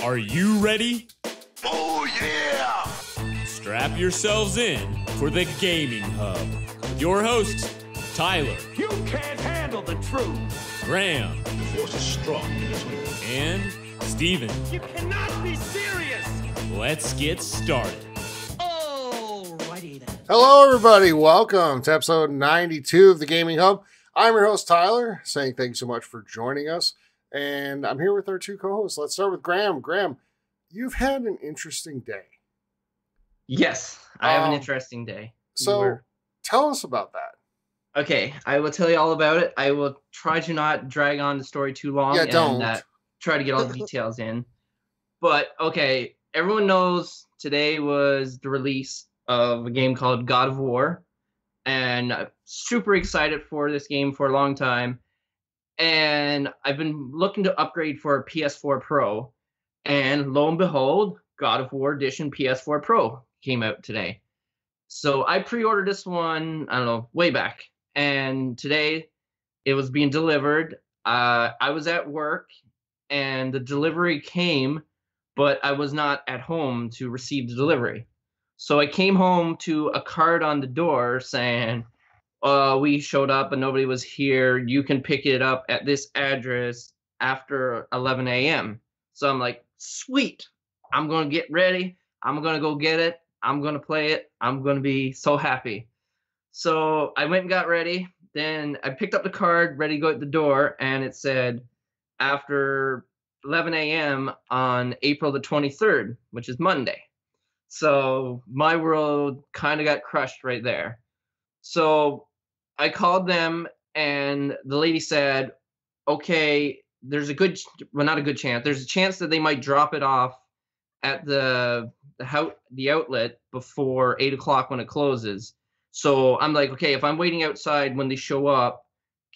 Are you ready? Oh, yeah! Strap yourselves in for the Gaming Hub. With your hosts, Tyler. You can't handle the truth! Graham. The force is strong in this way. And Steven. You cannot be serious! Let's get started. Alrighty then. Hello, everybody. Welcome to episode 92 of the Gaming Hub. I'm your host, Tyler, saying thanks so much for joining us. And I'm here with our two co-hosts. Let's start with Graham. Graham, you've had an interesting day. Yes, I have an interesting day. So tell us about that. Okay, I will tell you all about it. I will try to not drag on the story too long don't. Try to get all the details in. But, okay, everyone knows today was the release of a game called God of War. And I'm super excited for this game for a long time. And I've been looking to upgrade for a PS4 Pro. And lo and behold, God of War Edition PS4 Pro came out today. So I pre-ordered this one, I don't know, way back. And today it was being delivered. I was at work and the delivery came, but I was not at home to receive the delivery. So I came home to a card on the door saying, we showed up and nobody was here. You can pick it up at this address after 11 a.m. So I'm like, sweet. I'm going to get ready. I'm going to go get it. I'm going to play it. I'm going to be so happy. So I went and got ready. Then I picked up the card, ready to go at the door. And it said after 11 a.m. on April the 23rd, which is Monday. So my world kind of got crushed right there. So I called them and the lady said, okay, there's a good, well, not a good chance. There's a chance that they might drop it off at the outlet before 8 o'clock when it closes. So I'm like, okay, if I'm waiting outside when they show up,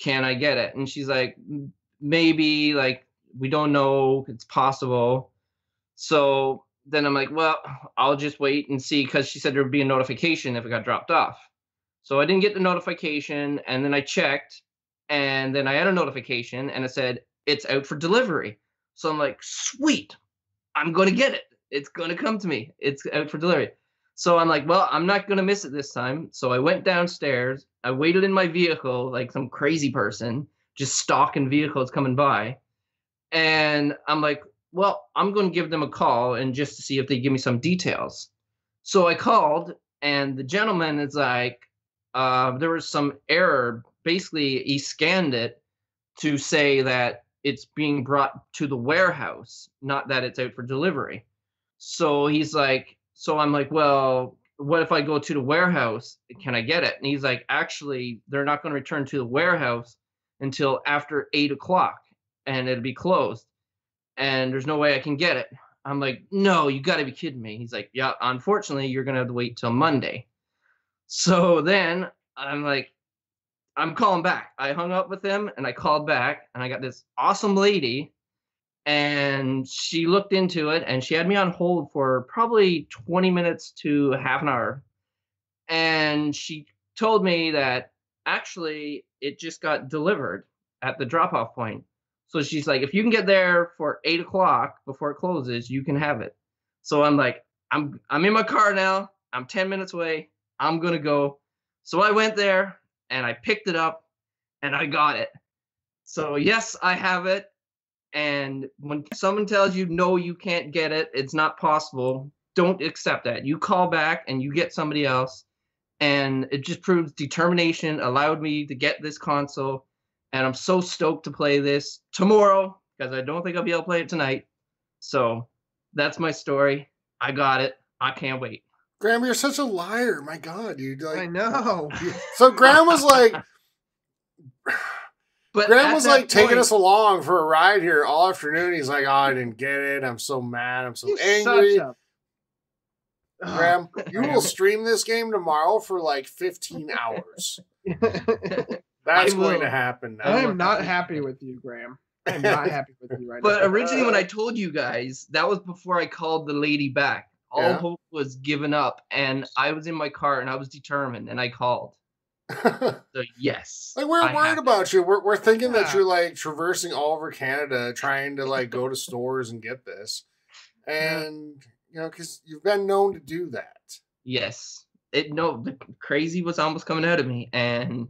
can I get it? And she's like, maybe, like, we don't know. It's possible. So then I'm like, well, I'll just wait and see, because she said there would be a notification if it got dropped off. So I didn't get the notification, and then I checked, and then I had a notification, and it said, it's out for delivery. So I'm like, sweet, I'm going to get it. It's going to come to me. It's out for delivery. So I'm like, well, I'm not going to miss it this time. So I went downstairs. I waited in my vehicle like some crazy person, just stalking vehicles coming by. And I'm like, well, I'm going to give them a call and just to see if they give me some details. So I called, and the gentleman is like, there was some error. Basically, he scanned it to say that it's being brought to the warehouse, not that it's out for delivery. So he's like, so I'm like, well, what if I go to the warehouse? Can I get it? And he's like, actually, they're not going to return to the warehouse until after 8 o'clock, and it'll be closed. And there's no way I can get it. I'm like, no, you got to be kidding me. He's like, yeah, unfortunately, you're going to have to wait till Monday. So then I'm like, I'm calling back. I hung up with him and I called back, and I got this awesome lady, and she looked into it and she had me on hold for probably 20 minutes to half an hour. And she told me that actually it just got delivered at the drop-off point. So she's like, if you can get there for 8 o'clock before it closes, you can have it. So I'm like, I'm in my car now. I'm 10 minutes away. I'm going to go. So I went there and I picked it up and I got it. So yes, I have it. And when someone tells you, no, you can't get it, it's not possible, don't accept that. You call back and you get somebody else. And it just proves determination allowed me to get this console. And I'm so stoked to play this tomorrow, because I don't think I'll be able to play it tonight. So that's my story. I got it. I can't wait. Graham, you're such a liar. My God, dude. Like, I know. So Graham was like, But Graham was like taking point, us along for a ride here all afternoon. He's like, oh, I didn't get it. I'm so mad. I'm so angry. Graham, you will stream this game tomorrow for like 15 hours. That's going to happen now. I am not happy with you, Graham. I'm not happy with you right now. But originally when I told you guys, that was before I called the lady back. All hope was given up, and I was in my car, and I was determined, and I called. So yes. Like, we're worried about you. We're thinking that you're like traversing all over Canada trying to like go to stores and get this. And, because you've been known to do that. Yes. The crazy was almost coming out of me, and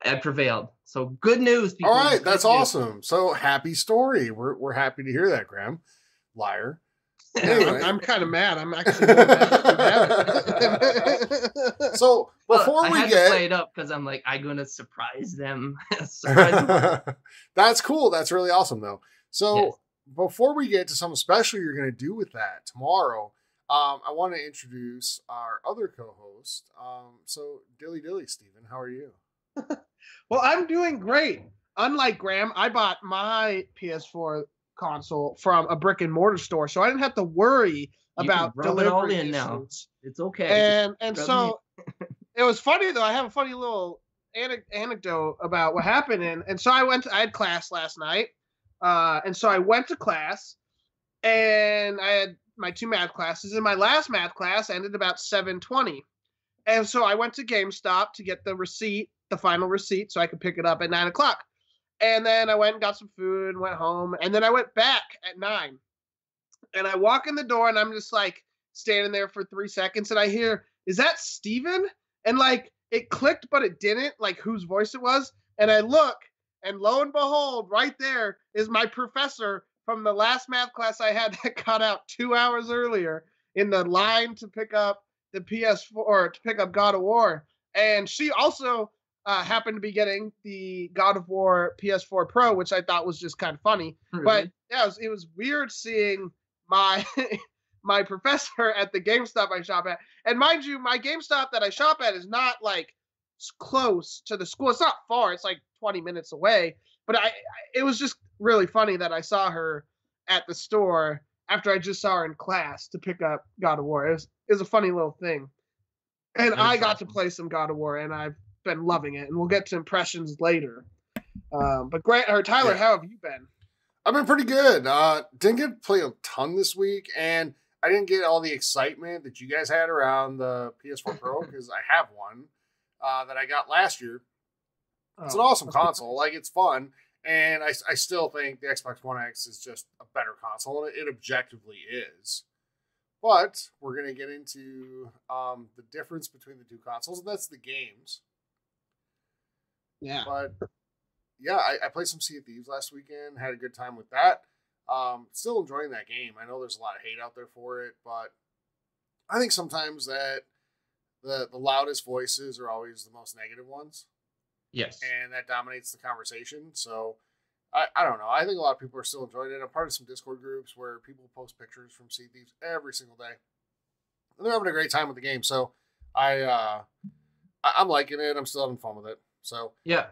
I prevailed. So good news, people. All right, that's Good news. awesome. So happy story. We're happy to hear that, Graham. Liar. Anyway. I'm kind of mad. I'm actually more mad that you have it. So before I we had get to play it up because I'm like, I'm gonna surprise them. Surprise them. That's cool. That's really awesome, though. So Yes. before we get to something special you're going to do with that tomorrow, I want to introduce our other co-host. So Dilly, Steven, how are you? Well, I'm doing great. Unlike Graham, I bought my PS4 console from a brick and mortar store, so I didn't have to worry You about can rub it all delivery in now. issues. It's okay. And Rub so it was funny though. I have a funny little anecdote about what happened, and so I had class last night, and so I went to class, and I had my 2 math classes, and my last math class ended about 7:20, and so I went to GameStop to get the final receipt, so I could pick it up at 9:00. And then I went and got some food and went home. And then I went back at 9. And I walk in the door and I'm just like standing there for 3 seconds. And I hear, is that Steven? And like it clicked, but it didn't, like whose voice it was. And I look, and lo and behold, right there is my professor from the last math class I had that got out 2 hours earlier in the line to pick up the PS4 or to pick up God of War. And she also happened to be getting the God of War PS4 Pro, which I thought was just kind of funny. Really? But yeah, it was weird seeing my my professor at the GameStop I shop at. And mind you, my GameStop that I shop at is not like close to the school. It's not far. It's like 20 minutes away. But it was just really funny that I saw her at the store after I just saw her in class to pick up God of War. It was a funny little thing. And I got to play some God of War, and I've been loving it, and we'll get to impressions later. But Tyler, how have you been? I've been pretty good. Didn't get to play a ton this week, and I didn't get all the excitement that you guys had around the PS4 Pro because I have one that I got last year. It's an awesome console. Like, it's fun, and I still think the Xbox One X is just a better console, and it objectively is. But we're going to get into the difference between the 2 consoles, and that's the games. Yeah. But yeah, I played some Sea of Thieves last weekend, had a good time with that. Still enjoying that game. I know there's a lot of hate out there for it, but I think sometimes that the loudest voices are always the most negative ones. Yes. And that dominates the conversation. So I don't know. I think a lot of people are still enjoying it. I'm part of some Discord groups where people post pictures from Sea of Thieves every single day. And they're having a great time with the game. So I'm liking it. I'm still having fun with it. So yeah,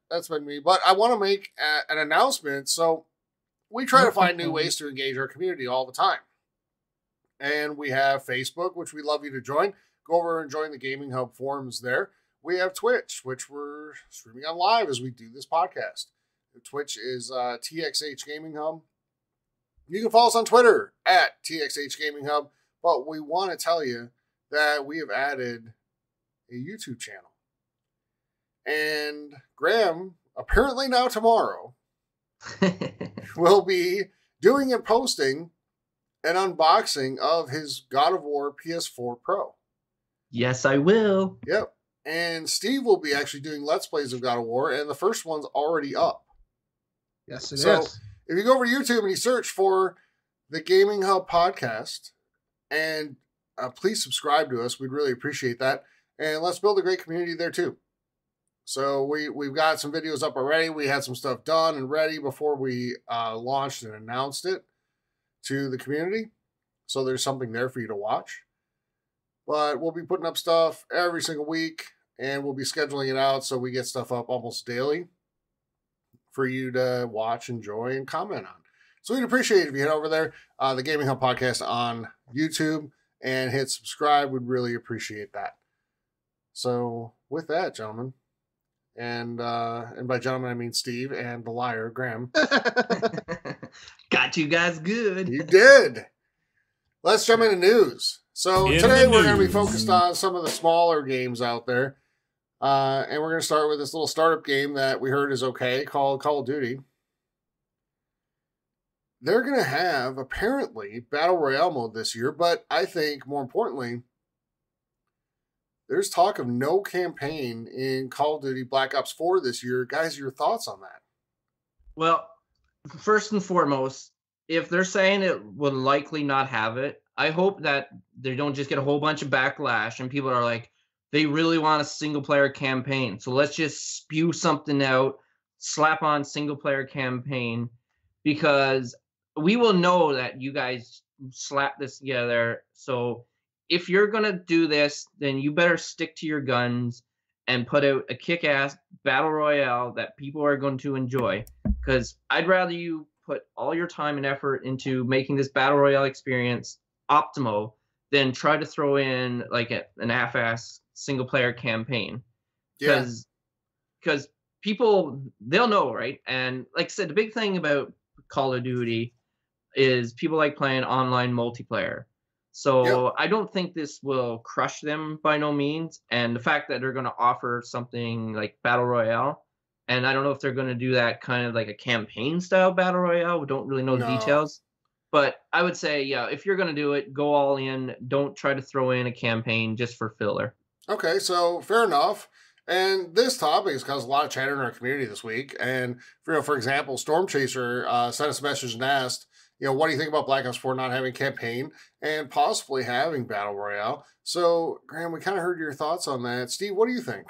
that's been me. But I want to make an announcement. So we try to find new ways to engage our community all the time. And we have Facebook, which we'd love you to join. Go over and join the Gaming Hub forums there. We have Twitch, which we're streaming on live as we do this podcast. Twitch is TXH Gaming Hub. You can follow us on Twitter at TXH Gaming Hub. But we want to tell you that we have added a YouTube channel. And Graham, apparently now tomorrow, will be doing and posting an unboxing of his God of War PS4 Pro. Yes, I will. Yep. And Steve will be actually doing Let's Plays of God of War, and the first one's already up. Yes, it is. So if you go over to YouTube and you search for the Gaming Hub podcast, and please subscribe to us, we'd really appreciate that. And let's build a great community there too. So we've got some videos up already. We had some stuff done and ready before we launched and announced it to the community. So there's something there for you to watch. But we'll be putting up stuff every single week, and we'll be scheduling it out so we get stuff up almost daily for you to watch, enjoy, and comment on. So we'd appreciate it if you head over there, the Gaming Hub podcast on YouTube, and hit subscribe. We'd really appreciate that. So with that, gentlemen, and by gentlemen I mean Steve and the liar Graham. Got you guys good. You did. Let's jump into news. So today we're going to be focused on some of the smaller games out there, and we're going to start with this little startup game that we heard is okay called Call of Duty. they're going to have, apparently, Battle Royale mode this year, but I think, more importantly, there's talk of no campaign in Call of Duty Black Ops 4 this year. Guys, your thoughts on that? Well, first and foremost, if they're saying it will likely not have it, I hope that they don't just get a whole bunch of backlash and people are like, they really want a single-player campaign. So let's just spew something out, slap on single-player campaign, because we will know that you guys slap this together. So if you're going to do this, then you better stick to your guns and put out a kick-ass battle royale that people are going to enjoy. Because I'd rather you put all your time and effort into making this battle royale experience optimal than try to throw in like an half-ass single-player campaign. Because people, they'll know, right? And like I said, the big thing about Call of Duty is people like playing online multiplayer. So I don't think this will crush them by no means. And the fact that they're going to offer something like Battle Royale, and I don't know if they're going to do that kind of like a campaign style Battle Royale. We don't really know the details. But I would say, yeah, if you're going to do it, go all in. Don't try to throw in a campaign just for filler. Okay, so fair enough. And this topic has caused a lot of chatter in our community this week. And for example, Storm Chaser sent us a message and asked, what do you think about Black Ops 4 not having campaign and possibly having Battle Royale? So, Graham, we kind of heard your thoughts on that. Steve, what do you think?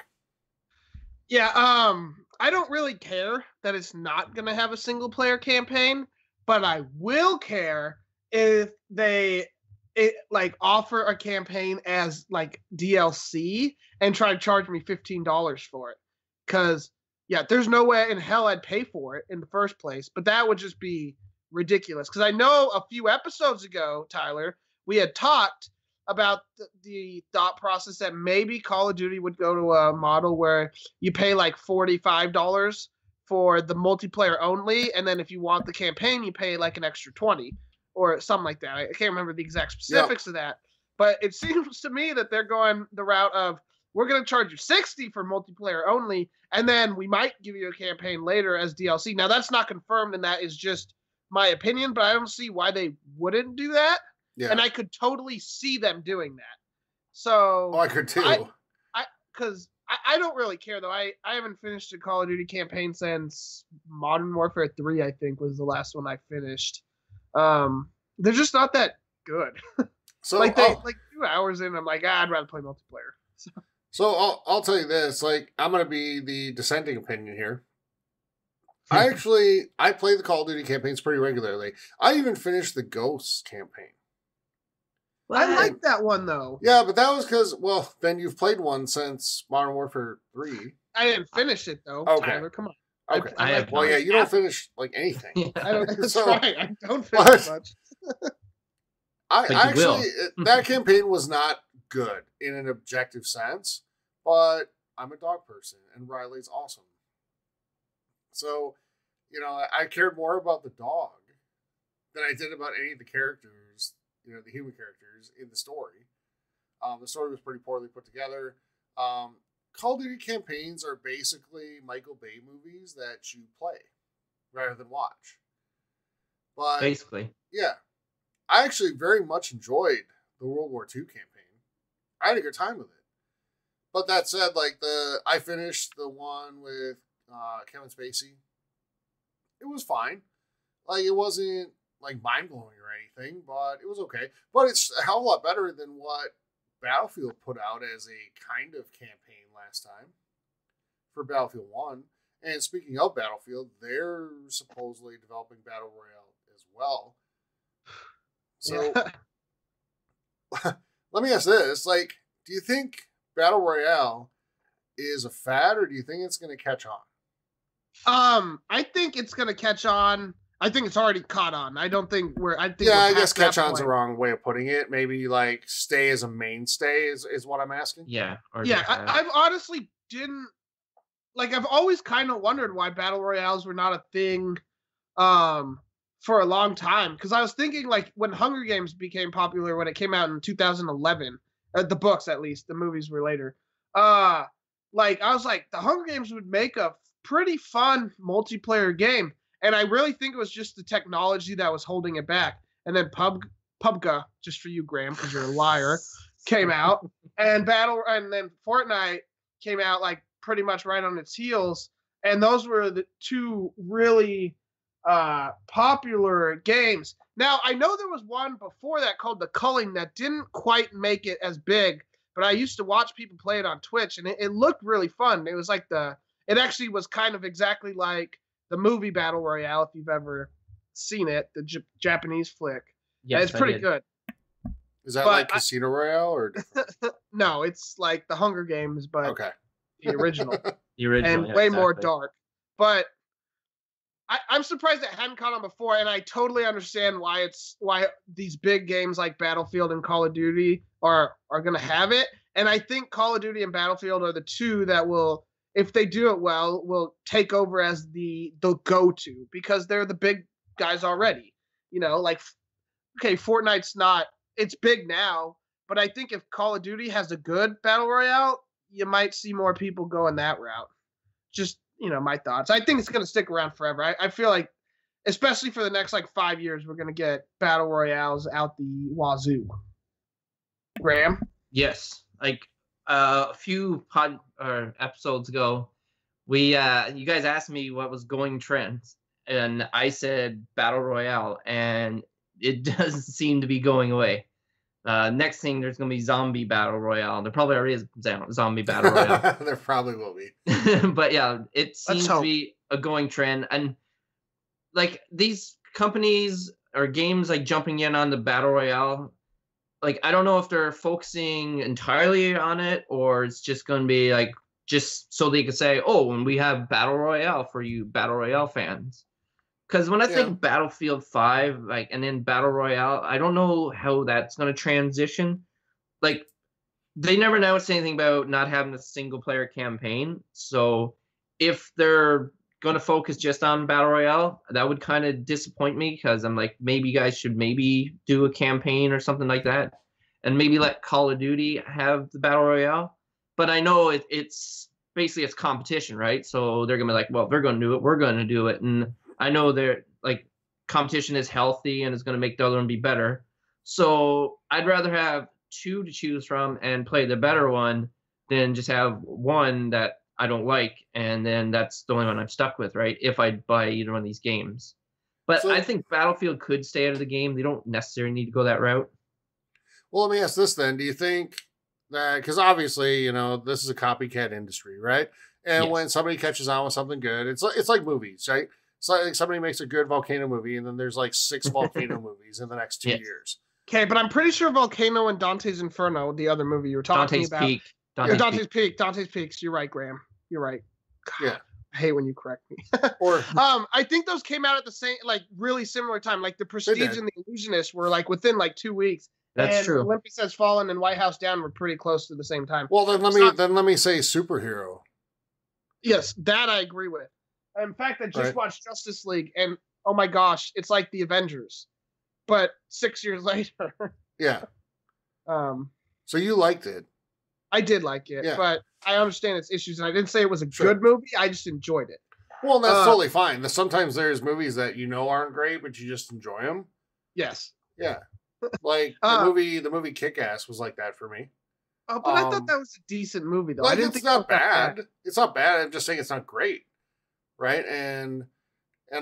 Yeah, I don't really care that it's not going to have a single-player campaign, but I will care if they offer a campaign as like DLC and try to charge me $15 for it. Because, there's no way in hell I'd pay for it in the first place, but that would just be ridiculous. Because I know a few episodes ago, Tyler, we had talked about the thought process that maybe Call of Duty would go to a model where you pay like $45 for the multiplayer only, and then if you want the campaign, you pay like an extra $20 or something like that. I can't remember the exact specifics of that, but it seems to me that they're going the route of, we're going to charge you $60 for multiplayer only, and then we might give you a campaign later as DLC. Now, that's not confirmed, and that is just my opinion, but I don't see why they wouldn't do that. Yeah. And I could totally see them doing that. So I could too. Because I don't really care though. I haven't finished a Call of Duty campaign since Modern Warfare 3, I think, was the last one I finished. They're just not that good. So like 2 hours in, I'm like, I'd rather play multiplayer. So I'll tell you this, I'm gonna be the dissenting opinion here. I play the Call of Duty campaigns pretty regularly. I even finished the Ghosts campaign. Well, I like that one, though. Yeah, but that was because, then you've played one since Modern Warfare 3. I didn't finish it, though, okay. Tyler. Come on. Okay. You don't finish, anything. Yeah. That's right. I don't finish much. That campaign was not good in an objective sense, but I'm a dog person, and Riley's awesome. So, I cared more about the dog than I did about any of the characters, the human characters in the story. The story was pretty poorly put together. Call of Duty campaigns are basically Michael Bay movies that you play rather than watch. But basically. Yeah. I actually very much enjoyed the World War II campaign. I had a good time with it. But that said, I finished the one with Kevin Spacey. It was fine. It wasn't mind-blowing or anything, but it was okay. But it's a hell of a lot better than what Battlefield put out as a kind of campaign last time for Battlefield 1. And speaking of Battlefield, they're supposedly developing Battle Royale as well. So, let me ask this. Do you think Battle Royale is a fad, or do you think it's going to catch on? I think it's going to catch on. I think it's already caught on. I don't think we're. I guess catch on's the wrong way of putting it. Maybe stay as a mainstay is what I'm asking. Yeah. I've honestly didn't I've always kind of wondered why battle royales were not a thing, for a long time. Because I was thinking when Hunger Games became popular when it came out in 2011, the books at least, the movies were later. I was like, the Hunger Games would make a pretty fun multiplayer game. And I really think it was just the technology that was holding it back. And then PUBG, just for you, Graham, because you're a liar, came out, and then Fortnite came out like pretty much right on its heels. And those were the two really popular games. Now, I know there was one before that called The Culling that didn't quite make it as big, but I used to watch people play it on Twitch, and it looked really fun. It was like it actually was kind of exactly like the movie Battle Royale, if you've ever seen it, the Japanese flick. Yes, it's pretty good. Is that like Casino Royale or different? No, it's like the Hunger Games, but okay. The original. The original, and way more dark. But I'm surprised it hadn't caught on before, and I totally understand why these big games like Battlefield and Call of Duty are going to have it. And I think Call of Duty and Battlefield are the two that will, if they do it well, will take over as the go-to, because they're the big guys already. You know, like, okay, Fortnite's not, it's big now, but I think if Call of Duty has a good Battle Royale, you might see more people going that route. Just, you know, my thoughts. I think it's going to stick around forever. I feel like, especially for the next like 5 years, we're going to get Battle Royales out the wazoo. Graham? Yes. Like a few episodes ago, you guys asked me what was going trends, and I said Battle Royale, and it doesn't seem to be going away. Next thing, there's going to be Zombie Battle Royale. There probably already is Zombie Battle Royale. There probably will be. But yeah, it seems to be a going trend. And like these companies or games like jumping in on the Battle Royale, like I don't know if they're focusing entirely on it, or it's just going to be like just so they could say, oh, and we have Battle Royale for you Battle Royale fans. Because when I think Battlefield 5, like, and then Battle Royale, I don't know how that's going to transition. Like, they never announced anything about not having a single-player campaign. So if they're going to focus just on Battle Royale, that would kind of disappoint me, because I'm like, maybe you guys should maybe do a campaign or something like that, and maybe let Call of Duty have the Battle Royale. But I know it's basically it's competition, right? So they're going to be like, well, if they're going to do it, we're going to do it. And I know they're like competition is healthy and is going to make the other one be better. So I'd rather have two to choose from and play the better one than just have one that I don't like, and then that's the only one I'm stuck with, right? If I buy either one of these games. But I think Battlefield could stay out of the game. They don't necessarily need to go that route. Well, let me ask this then. Do you think that, because obviously, you know, this is a copycat industry, right? And when somebody catches on with something good, it's like movies, right? It's like somebody makes a good volcano movie, and then there's like 6 volcano movies in the next 2 years. Okay, but I'm pretty sure Volcano and Dante's Inferno, the other movie you were talking about. Dante's Peak. Dante's Peaks. You're right, Graham. You're right. God, yeah. I hate when you correct me. Or I think those came out at the same, like really similar time. Like The Prestige and The Illusionist were like within like 2 weeks. That's true. Olympus Has Fallen and White House Down were pretty close to the same time. Well, then let me say superhero. Yes, that I agree with. In fact, I just watched Justice League, and oh my gosh, it's like the Avengers, but 6 years later. Yeah. So you liked it? I did like it, but I understand its issues, and I didn't say it was a good movie. I just enjoyed it. Well, that's totally fine. Sometimes there's movies that you know aren't great, but you just enjoy them. Yes. Yeah. Like the movie Kick-Ass was like that for me. Oh, but I thought that was a decent movie, though. Like, I didn't think it's not bad. It's not bad. I'm just saying it's not great, right? And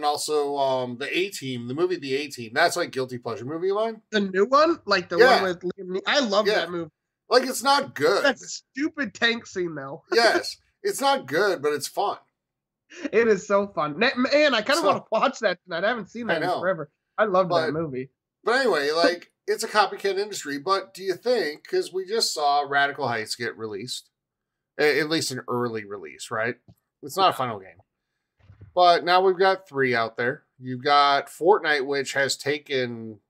also the A-Team, the movie The A-Team. That's like guilty pleasure movie of mine. The new one, like the one with Liam. I love that movie. Like, it's not good. That stupid tank scene, though. Yes, it's not good, but it's fun. It is so fun, man. I kind of want to watch that tonight. I haven't seen that in forever. I love that movie. But anyway, like, it's a copycat industry. But do you think, because we just saw Radical Heights get released, at least an early release, right? It's not a final game. But now we've got 3 out there. You've got Fortnite, which has taken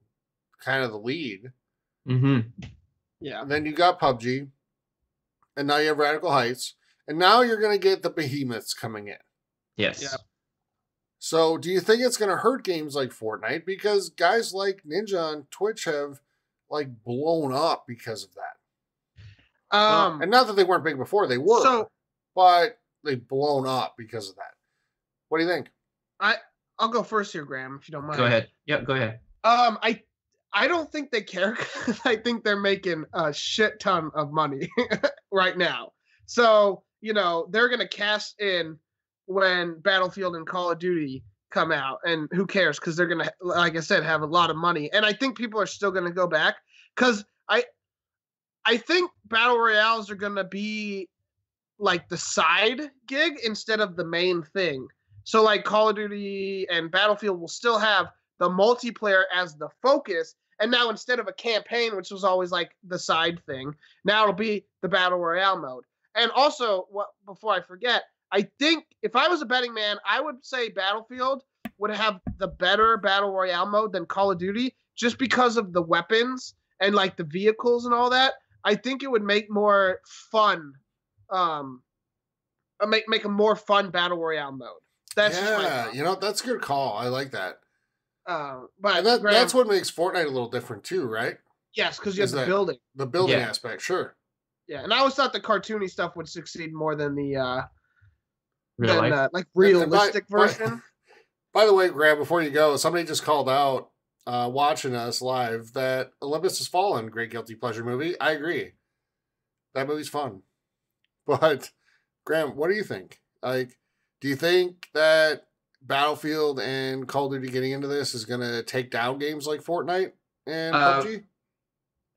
kind of the lead. Mm-hmm. Yeah. And then you got PUBG. And now you have Radical Heights. And now you're going to get the behemoths coming in. Yes. Yeah. So do you think it's going to hurt games like Fortnite? Because guys like Ninja on Twitch have like blown up because of that. And not that they weren't big before, they were. But they've blown up because of that. What do you think? I'll go first here, Graham, if you don't mind. Go ahead. Yep, go ahead. I don't think they care. I think they're making a shit ton of money right now. So, they're going to cash in when Battlefield and Call of Duty come out. And who cares? Because they're going to, like I said, have a lot of money. And I think people are still going to go back. Because I think Battle Royales are going to be like the side gig instead of the main thing. So like Call of Duty and Battlefield will still have the multiplayer as the focus. And now instead of a campaign, which was always like the side thing, now it'll be the Battle Royale mode. And also, before I forget, I think if I was a betting man, I would say Battlefield would have the better Battle Royale mode than Call of Duty just because of the weapons and like the vehicles and all that. I think it would make more fun, make a more fun Battle Royale mode. That's that's a good call. I like that. But that's what makes Fortnite a little different too, right? Yes, because you have the building. The building aspect, sure. Yeah, and I always thought the cartoony stuff would succeed more than the realistic version. By the way, Graham, before you go, somebody just called out watching us live that Olympus Has Fallen, great guilty pleasure movie. I agree. That movie's fun. But Graham, what do you think? Like, do you think that Battlefield and Call of Duty getting into this is going to take down games like Fortnite and PUBG?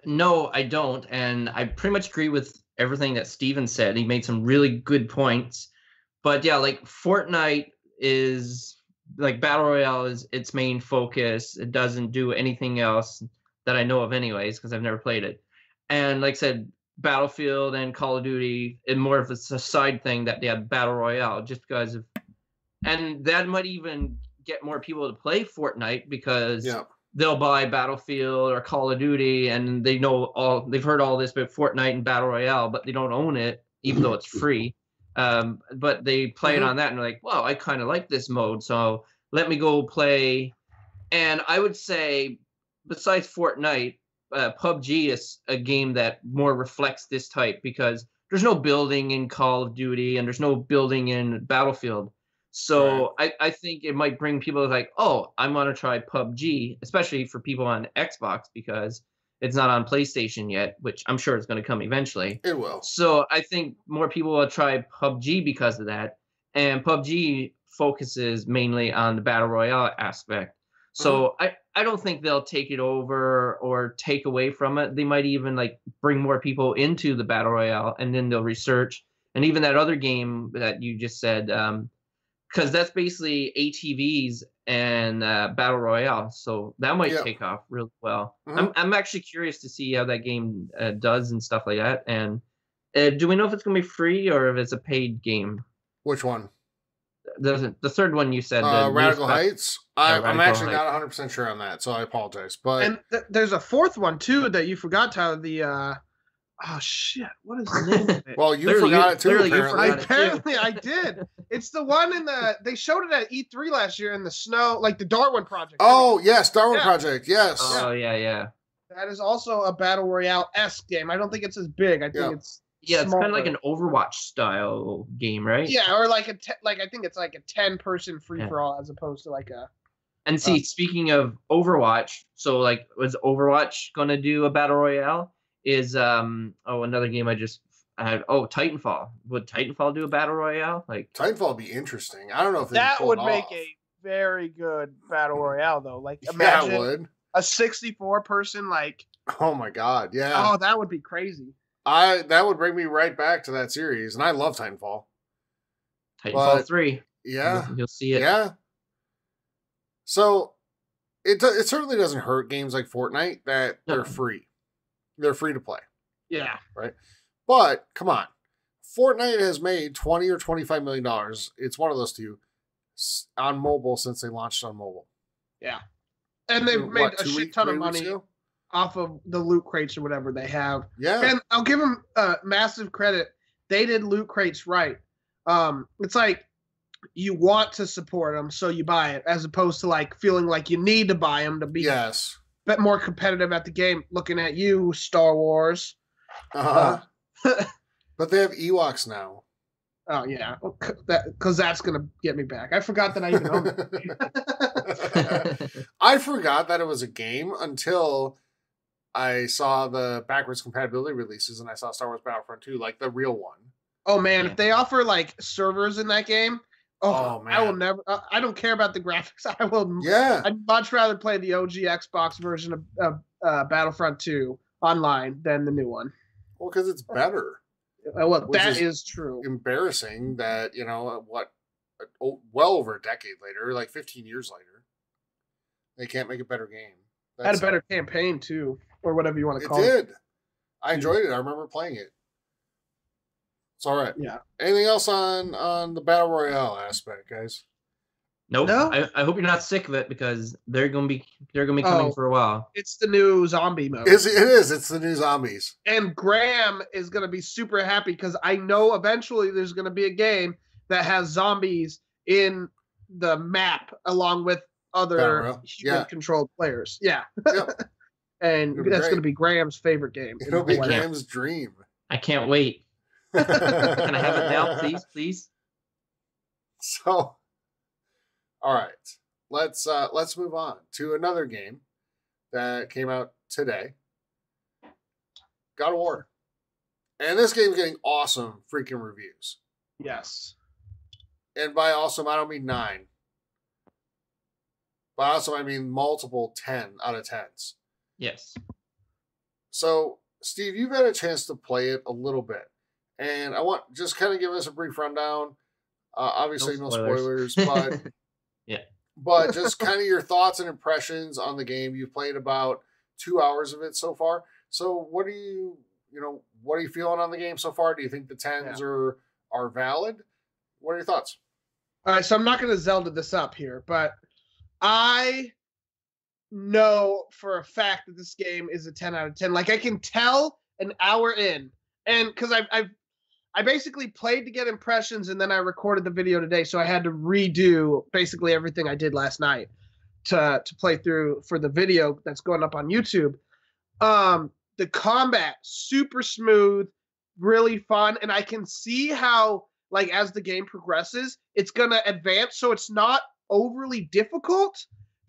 No, I don't. And I pretty much agree with everything that Steven said. He made some really good points. But yeah, like Fortnite is like Battle Royale is its main focus. It doesn't do anything else that I know of anyways, because I've never played it. And like I said, Battlefield and Call of Duty, and more of a side thing that they have Battle Royale just because of, and that might even get more people to play Fortnite because they'll buy Battlefield or Call of Duty and they've heard all this about Fortnite and Battle Royale, but they don't own it, even though it's free. But they play it on that and they're like, wow, I kind of like this mode, so let me go play. And I would say, besides Fortnite, PUBG is a game that more reflects this type because there's no building in Call of Duty and there's no building in Battlefield. So I think it might bring people like, oh, I'm going to try PUBG, especially for people on Xbox because it's not on PlayStation yet, which I'm sure it's going to come eventually. It will. So I think more people will try PUBG because of that. And PUBG focuses mainly on the Battle Royale aspect. So I don't think they'll take it over or take away from it. They might even like bring more people into the Battle Royale and then they'll research. And even that other game that you just said, because that's basically ATVs and Battle Royale. So that might take off really well. I'm actually curious to see how that game does and stuff like that. And do we know if it's going to be free or if it's a paid game? Which one? The third one you said. Radical Heights? I'm actually Heights. not 100% sure on that, so I apologize. But and there's a fourth one, too, that you forgot, Tyler. The, oh, shit. What is the name of it? Well, you forgot it, too, apparently. Apparently, I did. It's the one in the... They showed it at E3 last year in the snow, like the Darwin Project. Oh, yes, Darwin Project, yes. Oh, yeah. That is also a Battle Royale-esque game. I don't think it's as big. I think it's... Yeah, it's kind of like an Overwatch style game, right? Yeah, or like I think it's like a 10-person free-for-all as opposed to like a... And see, speaking of Overwatch, so like, was Overwatch going to do a Battle Royale? Is, another game I just had, Titanfall. Would Titanfall do a Battle Royale? Like Titanfall would be interesting. I don't know if that would make a very good Battle Royale, though. Like, imagine a 64-person, like... Oh, my God, yeah. Oh, that would be crazy. That would bring me right back to that series, and I love Titanfall. Titanfall 3. Yeah. You'll see it. Yeah. So, it certainly doesn't hurt games like Fortnite that they're free. They're free to play. Yeah. Right? But, come on. Fortnite has made $20 or $25 million. It's one of those two on mobile since they launched on mobile. Yeah. And they've made a shit ton of money off of the loot crates or whatever they have. Yeah. And I'll give them massive credit. They did loot crates right. It's like you want to support them, so you buy it, as opposed to like feeling like you need to buy them to be a bit more competitive at the game. Looking at you, Star Wars. But they have Ewoks now. Oh yeah, because that's gonna get me back. I forgot that I even owned it. I forgot that it was a game until I saw the backwards compatibility releases and I saw Star Wars Battlefront 2, like the real one. Oh man, Yeah. if they offer like servers in that game, Oh, man. I will never. I don't care about the graphics. I will. Yeah. I'd much rather play the OG Xbox version of Battlefront 2 online than the new one. Well, because it's better. Well, Which that is is true. Embarrassing that, well over a decade later, like 15 years later, they can't make a better game. Had a better campaign too, or whatever you want to It call it. did. I enjoyed it. I remember playing it. It's all right. Yeah. Anything else on the Battle Royale aspect, guys? Nope. No? I hope you're not sick of it because they're gonna be coming for a while. It's the new zombie mode. It is. It's the new zombies. And Graham is going to be super happy because I know eventually there's going to be a game that has zombies in the map along with other human-controlled players. Yeah. Yep. And that's going to be Graham's favorite game. It'll be Graham's dream. I can't wait. Can I have it now, please? So, all right, let's move on to another game that came out today. God of War, and this game's getting awesome freaking reviews. Yes. And by awesome, I don't mean 9. By awesome, I mean multiple 10 out of 10s. Yes. So, Steve, you've had a chance to play it a little bit, and I want just kind of give us a brief rundown. Obviously, no spoilers, but yeah. But just kind of your thoughts and impressions on the game. You've played about 2 hours of it so far. So, what are you feeling on the game so far? Do you think the 10s are valid? What are your thoughts? All right, so I'm not going to Zelda this up here, but I know for a fact that this game is a 10 out of 10. Like I can tell an hour in, and because I basically played to get impressions, and then I recorded the video today, so I had to redo basically everything I did last night to play through for the video that's going up on YouTube. The combat super smooth, really fun, and I can see how like as the game progresses, it's gonna advance, so it's not overly difficult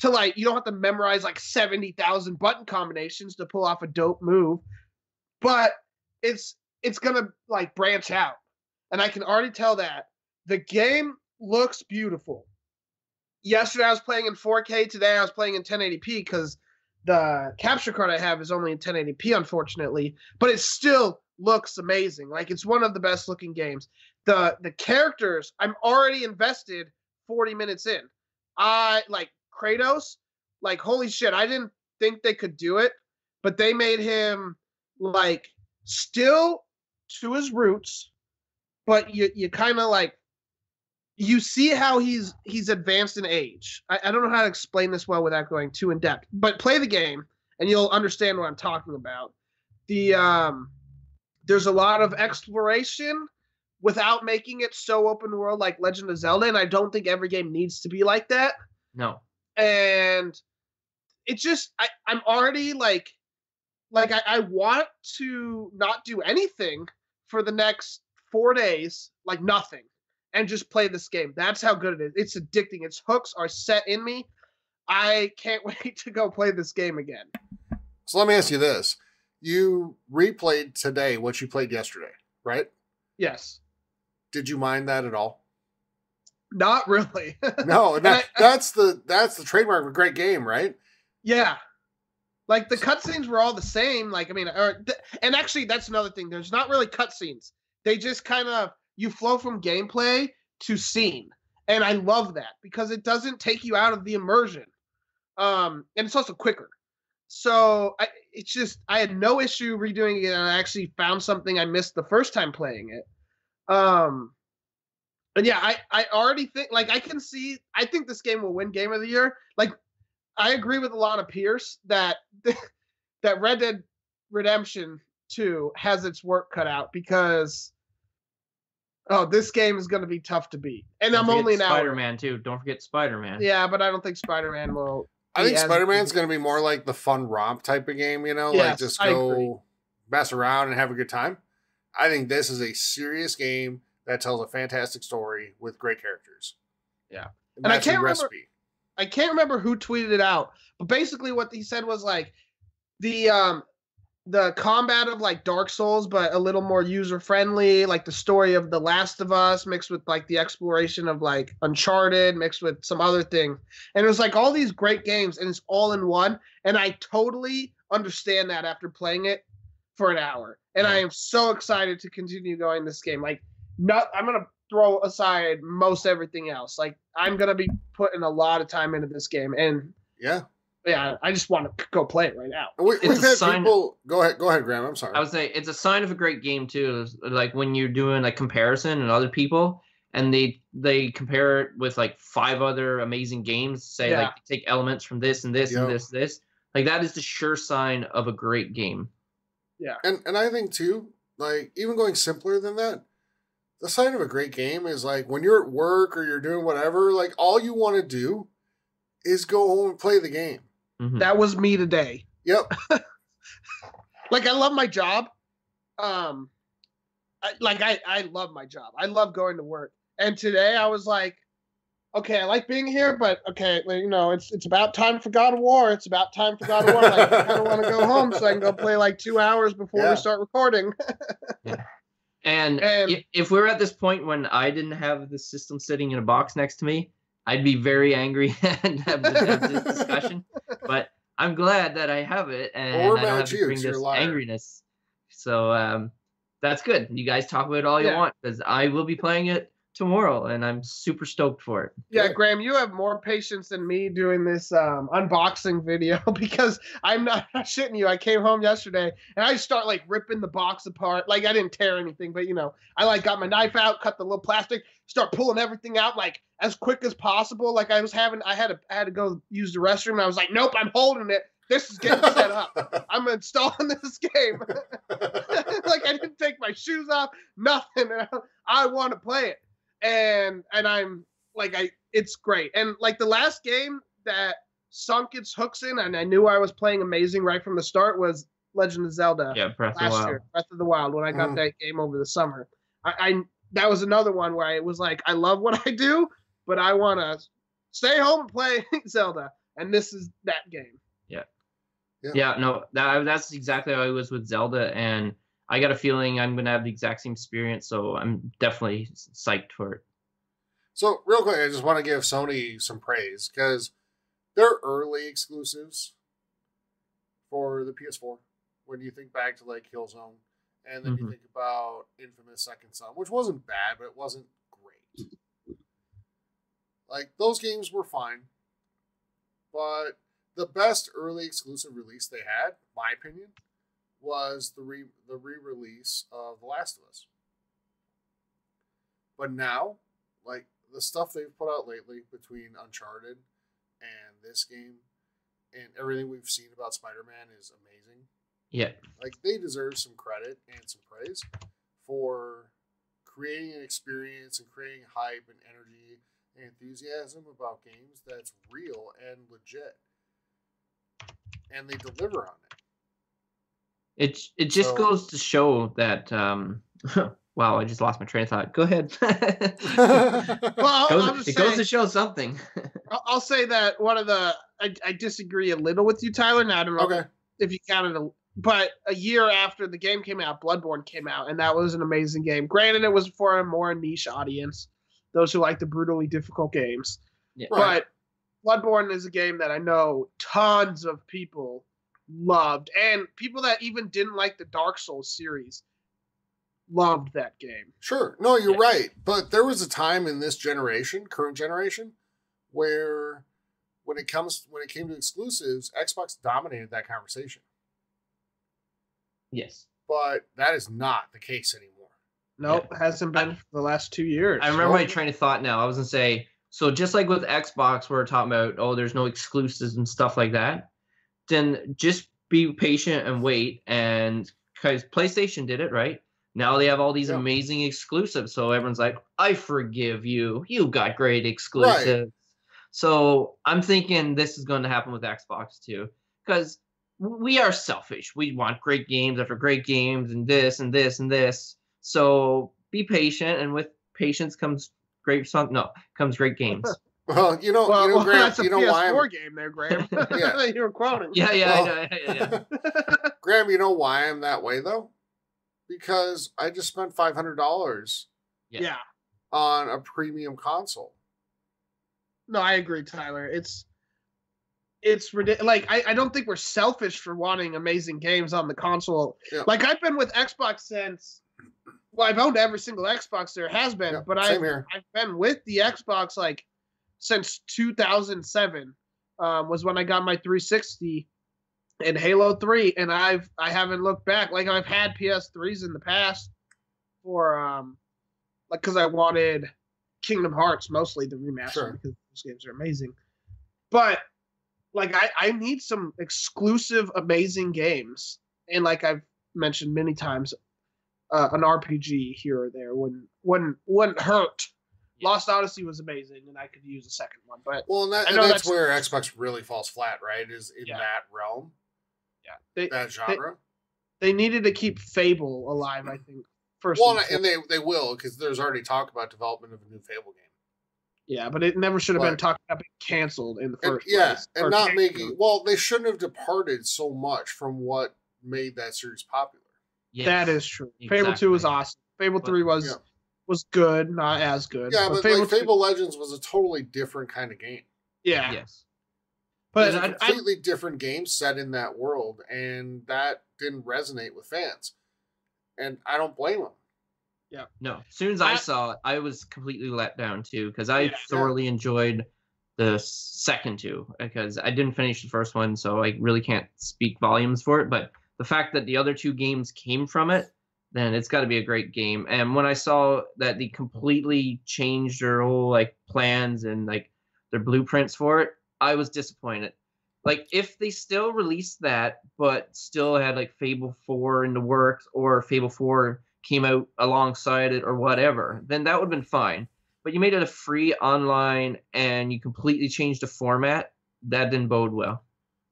to like you don't have to memorize like 70,000 button combinations to pull off a dope move, but it's gonna like branch out, and I can already tell that the game looks beautiful. Yesterday I was playing in 4K. Today I was playing in 1080p because the capture card I have is only in 1080p, unfortunately, but it still looks amazing. Like it's one of the best looking games. The characters, I'm already invested 40 minutes in. I like Kratos, like holy shit, I didn't think they could do it, but they made him like still to his roots, but you kind of like you see how he's advanced in age. I don't know how to explain this well without going too in depth, but play the game and you'll understand what I'm talking about. There's a lot of exploration without making it so open world like Legend of Zelda, and I don't think every game needs to be like that. No. And it just I'm already like I want to not do anything for the next 4 days, like nothing, and just play this game. That's how good it is. It's addicting. Its hooks are set in me. I can't wait to go play this game again. So let me ask you this. You replayed today what you played yesterday, right? Yes. Did you mind that at all? Not really. No, that's the trademark of a great game, right? Yeah. Like the cutscenes were all the same. Like, I mean, and actually that's another thing. There's not really cutscenes. They just kind of, you flow from gameplay to scene. And I love that because it doesn't take you out of the immersion. And it's also quicker. So I had no issue redoing it, and I actually found something I missed the first time playing it. And yeah, I already think, like, I think this game will win Game of the Year. Like, I agree with a lot of peers that Red Dead Redemption 2 has its work cut out because, this game is going to be tough to beat. And I'm only an hour. Spider-Man, too. Don't forget Spider-Man. Yeah, but I don't think Spider-Man will. I think Spider-Man's going to be more like the fun romp type of game, Yes, like just go mess around and have a good time. I think this is a serious game that tells a fantastic story with great characters. Yeah. And I that's your can't remember. recipe. I can't remember who tweeted it out, but basically what he said was like the combat of like Dark Souls, but a little more user friendly, like the story of The Last of Us mixed with like the exploration of like Uncharted mixed with some other thing. And it was like all these great games and it's all in one. And I totally understand that after playing it for an hour. And I am so excited to continue going this game. Like, I'm going to throw aside most everything else. Like, I'm going to be putting a lot of time into this game. And yeah, I just want to go play it right now. We've had people. Go ahead, Graham. I'm sorry. I would say it's a sign of a great game too. Like when you're doing like comparison and other people, and they compare it with like 5 other amazing games. Say like take elements from this and this and this. Like that is the sure sign of a great game. Yeah, and I think too, like even going simpler than that, the sign of a great game is like when you're at work or you're doing whatever. Like all you want to do is go home and play the game. Mm-hmm. That was me today. Yep. Like I love my job. I love my job. I love going to work. And today I was like, okay, I like being here, but okay, you know, it's about time for God of War. It's about time for God of War. Like, I kind of want to go home so I can go play like 2 hours before we start recording. Yeah. And if we're at this point when I didn't have the system sitting in a box next to me, I'd be very angry and have this discussion. But I'm glad that I have it and I don't have to bring this angriness. So that's good. You guys talk about it all you want because I will be playing it tomorrow and I'm super stoked for it. Yeah, Graham, you have more patience than me doing this unboxing video because I'm not shitting you. I came home yesterday and I start like ripping the box apart. Like I didn't tear anything, but you know, I like got my knife out, cut the little plastic, start pulling everything out like as quick as possible. Like I had to go use the restroom and I was like, nope, I'm holding it. This is getting set up. I'm installing this game. Like I didn't take my shoes off, nothing. I want to play it. And I'm like, it's great. And like the last game that sunk its hooks in, and I knew I was playing amazing right from the start, was Legend of Zelda. Yeah, Breath of the Wild, when I got that game over the summer. I that was another one where I was like, I love what I do, but I want to stay home and play Zelda. And this is that game. Yeah, no, that's exactly how I was with Zelda, and I got a feeling I'm going to have the exact same experience, so I'm definitely psyched for it. So, real quick, I just want to give Sony some praise, because they're early exclusives for the PS4. When you think back to, like, Killzone, and then you think about Infamous Second Son, which wasn't bad, but it wasn't great. Like, those games were fine, but the best early exclusive release they had, my opinion, was the re-release of The Last of Us. But now, like, the stuff they've put out lately between Uncharted and this game and everything we've seen about Spider-Man is amazing. Yeah. Like, they deserve some credit and some praise for creating an experience and creating hype and energy and enthusiasm about games that's real and legit. And they deliver on it. It just goes to show that wow, I just lost my train of thought. Go ahead. Well, it goes to show something. I'll say that one of the I disagree a little with you, Tyler. Now I don't know if you counted but a year after the game came out, Bloodborne came out, and that was an amazing game. Granted, it was for a more niche audience, those who like the brutally difficult games. Yeah. But Bloodborne is a game that I know tons of people loved, and people that even didn't like the Dark Souls series loved that game. Sure. No, you're right. But there was a time in this generation, current generation, where when it came to exclusives, Xbox dominated that conversation. Yes. But that is not the case anymore. Nope, hasn't been for the last 2 years. I remember my train of thought now. I was going to say, so just like with Xbox, we're talking about, there's no exclusives and stuff like that. Then just be patient and wait. And because PlayStation did it, right? Now they have all these amazing exclusives. So everyone's like, I forgive you. You got great exclusives. Right. So I'm thinking this is going to happen with Xbox too. Because we are selfish. We want great games after great games and this and this and this. So be patient. And with patience comes great comes great games. Well, Well, Graham, that's a you know why PS4 game there, Graham. Yeah. You were quoting. Yeah, Well- yeah. Graham, you know why I'm that way though? Because I just spent $500 Yeah. on a premium console. No, I agree, Tyler. It's ridiculous. Like, I don't think we're selfish for wanting amazing games on the console. Yeah. Like, I've been with Xbox since. Well, I've owned every single Xbox there has been, Yeah, but same I've here. been with the Xbox like since 2007. Was when I got my 360 and Halo 3, and I haven't looked back. Like, I've had PS3s in the past for like, because I wanted Kingdom Hearts, mostly the remaster, Sure. because those games are amazing. But like, I need some exclusive amazing games, and like I've mentioned many times, an RPG here or there wouldn't hurt. Yeah. Lost Odyssey was amazing, and I could use a second one. But Well, and, I know that's that's- where Xbox really falls flat, right? Is in Yeah. that realm, yeah, that genre. they needed to keep Fable alive, I think. First, Well, and and they will, because there's already talk about development of a new Fable game. yeah, but it never should have been But- talked about being canceled in the And, first yeah, place. and Or not canceled. making. Well, they shouldn't have departed so much from what made that series popular. Yes. That is true. Fable 2 was Exactly. awesome. Fable But- 3 was Yeah. was good, not as good. Yeah, but Fable like 2 Fable Legends was a totally different kind of game. yeah. Yes. But It was a I completely different game set in that world, and that didn't resonate with fans. And I don't blame them. No. As soon as I I- saw it, I was completely let down too, because I Yeah. thoroughly enjoyed the second two. Because I didn't finish the first one, so I really can't speak volumes for it. But the fact that the other two games came from it, then it's got to be a great game. And when I saw that they completely changed their whole like plans and like their blueprints for it, I was disappointed. Like, if they still released that, but still had like Fable 4 in the works, or Fable 4 came out alongside it or whatever, then that would have been fine. But you made it a free online and you completely changed the format. That didn't bode well.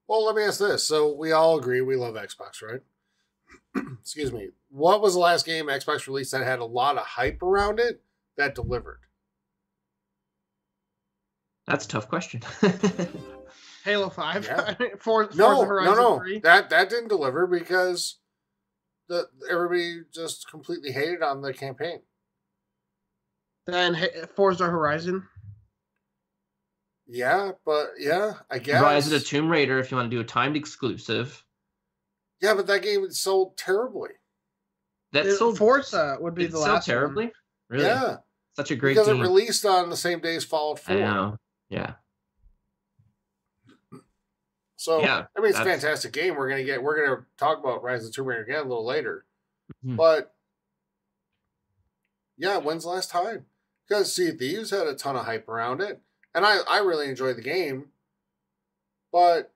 Well, let me ask this. So we all agree we love Xbox, right? Excuse me. What was the last game Xbox released that had a lot of hype around it that delivered? That's a tough question. Halo 5. Yeah. Forza No, Horizon 3. That didn't deliver because everybody just completely hated on the campaign. Then Forza Horizon. Yeah, but yeah, I guess. Rise of the Tomb Raider, if you want to do a timed exclusive. Yeah, but that game sold terribly. That's so Forza would be it's the so last terribly. one. Really? Yeah, Such a great because game. it released on the same day as Fallout 4. I know. Yeah. So Yeah, I mean, it's a that's- fantastic game. We're gonna talk about Rise of the Tomb Raider again a little later. Mhm. But yeah, when's the last time? Because Sea of Thieves had a ton of hype around it, and I really enjoyed the game. But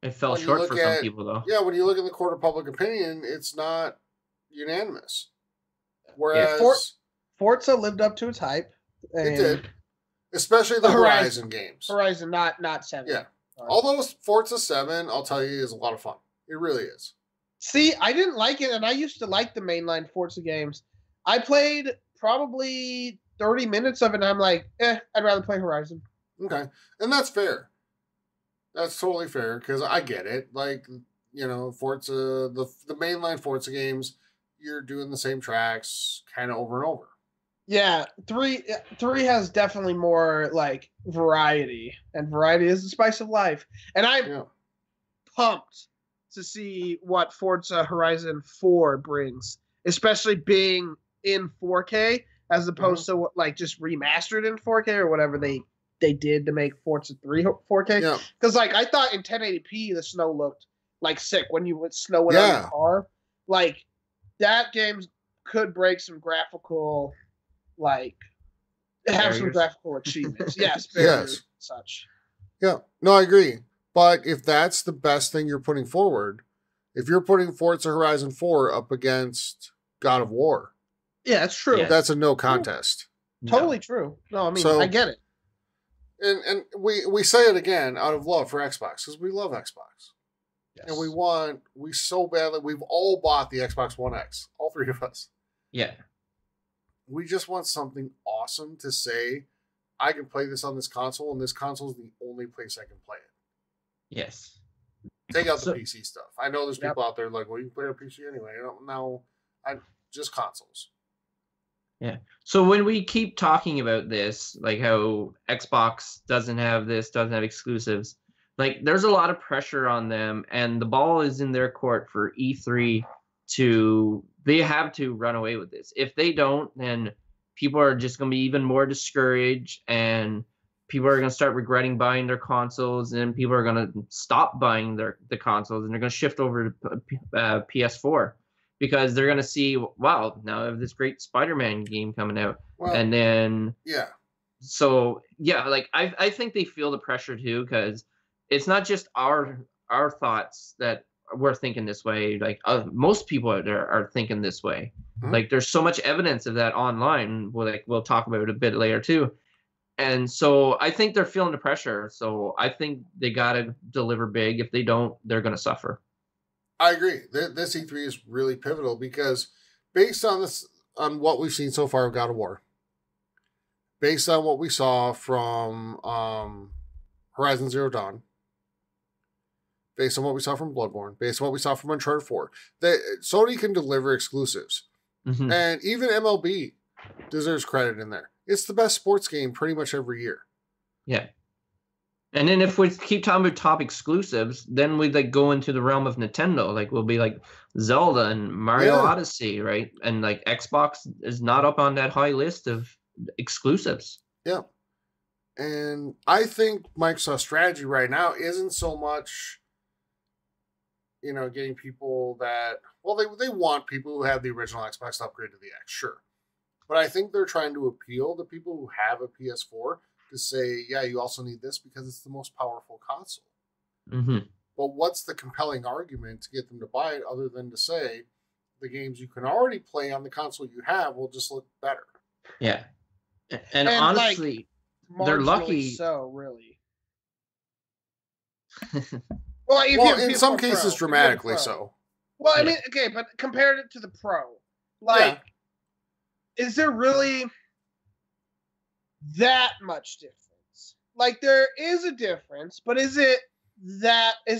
It fell when you short look for some at- people, though. yeah, when you look at the court of public opinion, it's not unanimous. Whereas Forza lived up to its hype. it and did, especially the Horizon. Horizon games. Horizon, not 7. Yeah. Sorry. Although Forza 7, I'll tell you, is a lot of fun. It really is. See, I didn't like it, and I used to like the mainline Forza games. I played probably 30 minutes of it, and I'm like, I'd rather play Horizon. Okay. And that's fair. That's totally fair, because I get it. Like, Forza, the mainline Forza games, you're doing the same tracks kind of over and over. Yeah, 3 has definitely more like variety, and variety is the spice of life. And I'm Yeah. pumped to see what Forza Horizon 4 brings, especially being in 4K as opposed to like just remastered in 4K or whatever they did to make Forza 3 4K. Yeah. Because like I thought in 1080p the snow looked like sick when you would snow it on Yeah. your car. Like that game could break some graphical, like have some Barriers. graphical achievements. Yes, barriers, Yes. such. Yeah. No, I agree. But if that's the best thing you're putting forward, if you're putting Forza Horizon 4 up against God of War, Yeah, it's true. Yeah. that's a no contest. No. Totally true. No, I mean So- I get it. And we say it again out of love for Xbox, because we love Xbox. Yes. And we so badly, we've all bought the Xbox One X, all three of us. Yeah. we just want something awesome to say, I can play this on this console, and this console is the only place I can play it. Yes. Take out the PC stuff. I know there's people out there like, well, you can play on PC anyway. Just consoles. Yeah. So when we keep talking about this, like how Xbox doesn't have this, doesn't have exclusives, like there's a lot of pressure on them, and the ball is in their court for E3 they have to run away with this. If they don't, then people are just going to be even more discouraged, and people are going to start regretting buying their consoles, and people are going to stop buying the consoles, and they're going to shift over to PS4 because they're going to see, wow, now I have this great Spider-Man game coming out. Well, and then, yeah. So, yeah, like I think they feel the pressure too, because it's not just our thoughts that we're thinking this way. Like most people out there are thinking this way. Mm-hmm. Like there's so much evidence of that online. We'll talk about it a bit later too. And so I think they're feeling the pressure. So I think they got to deliver big. If they don't, they're going to suffer. I agree. This E3 is really pivotal because based on what we've seen so far of God of War, based on what we saw from Horizon Zero Dawn, based on what we saw from Bloodborne, based on what we saw from Uncharted 4, Sony can deliver exclusives. Mm-hmm. And even MLB deserves credit in there. It's the best sports game pretty much every year. Yeah. And then if we keep talking about top exclusives, then we like go into the realm of Nintendo. Like we'll be like Zelda and Mario Odyssey, right? And like Xbox is not up on that high list of exclusives. Yeah. And I think Microsoft's strategy right now isn't so much, getting people that, well, they want people who have the original Xbox to upgrade to the X, sure. But I think they're trying to appeal to people who have a PS4 to say, yeah, you also need this because it's the most powerful console. Mm-hmm. But what's the compelling argument to get them to buy it other than to say the games you can already play on the console you have will just look better? Yeah. And honestly, like, they're lucky. So, really. In some cases, dramatically so. Well, I mean, okay, but compared it to the Pro, is there really that much difference? Like, there is a difference, but is it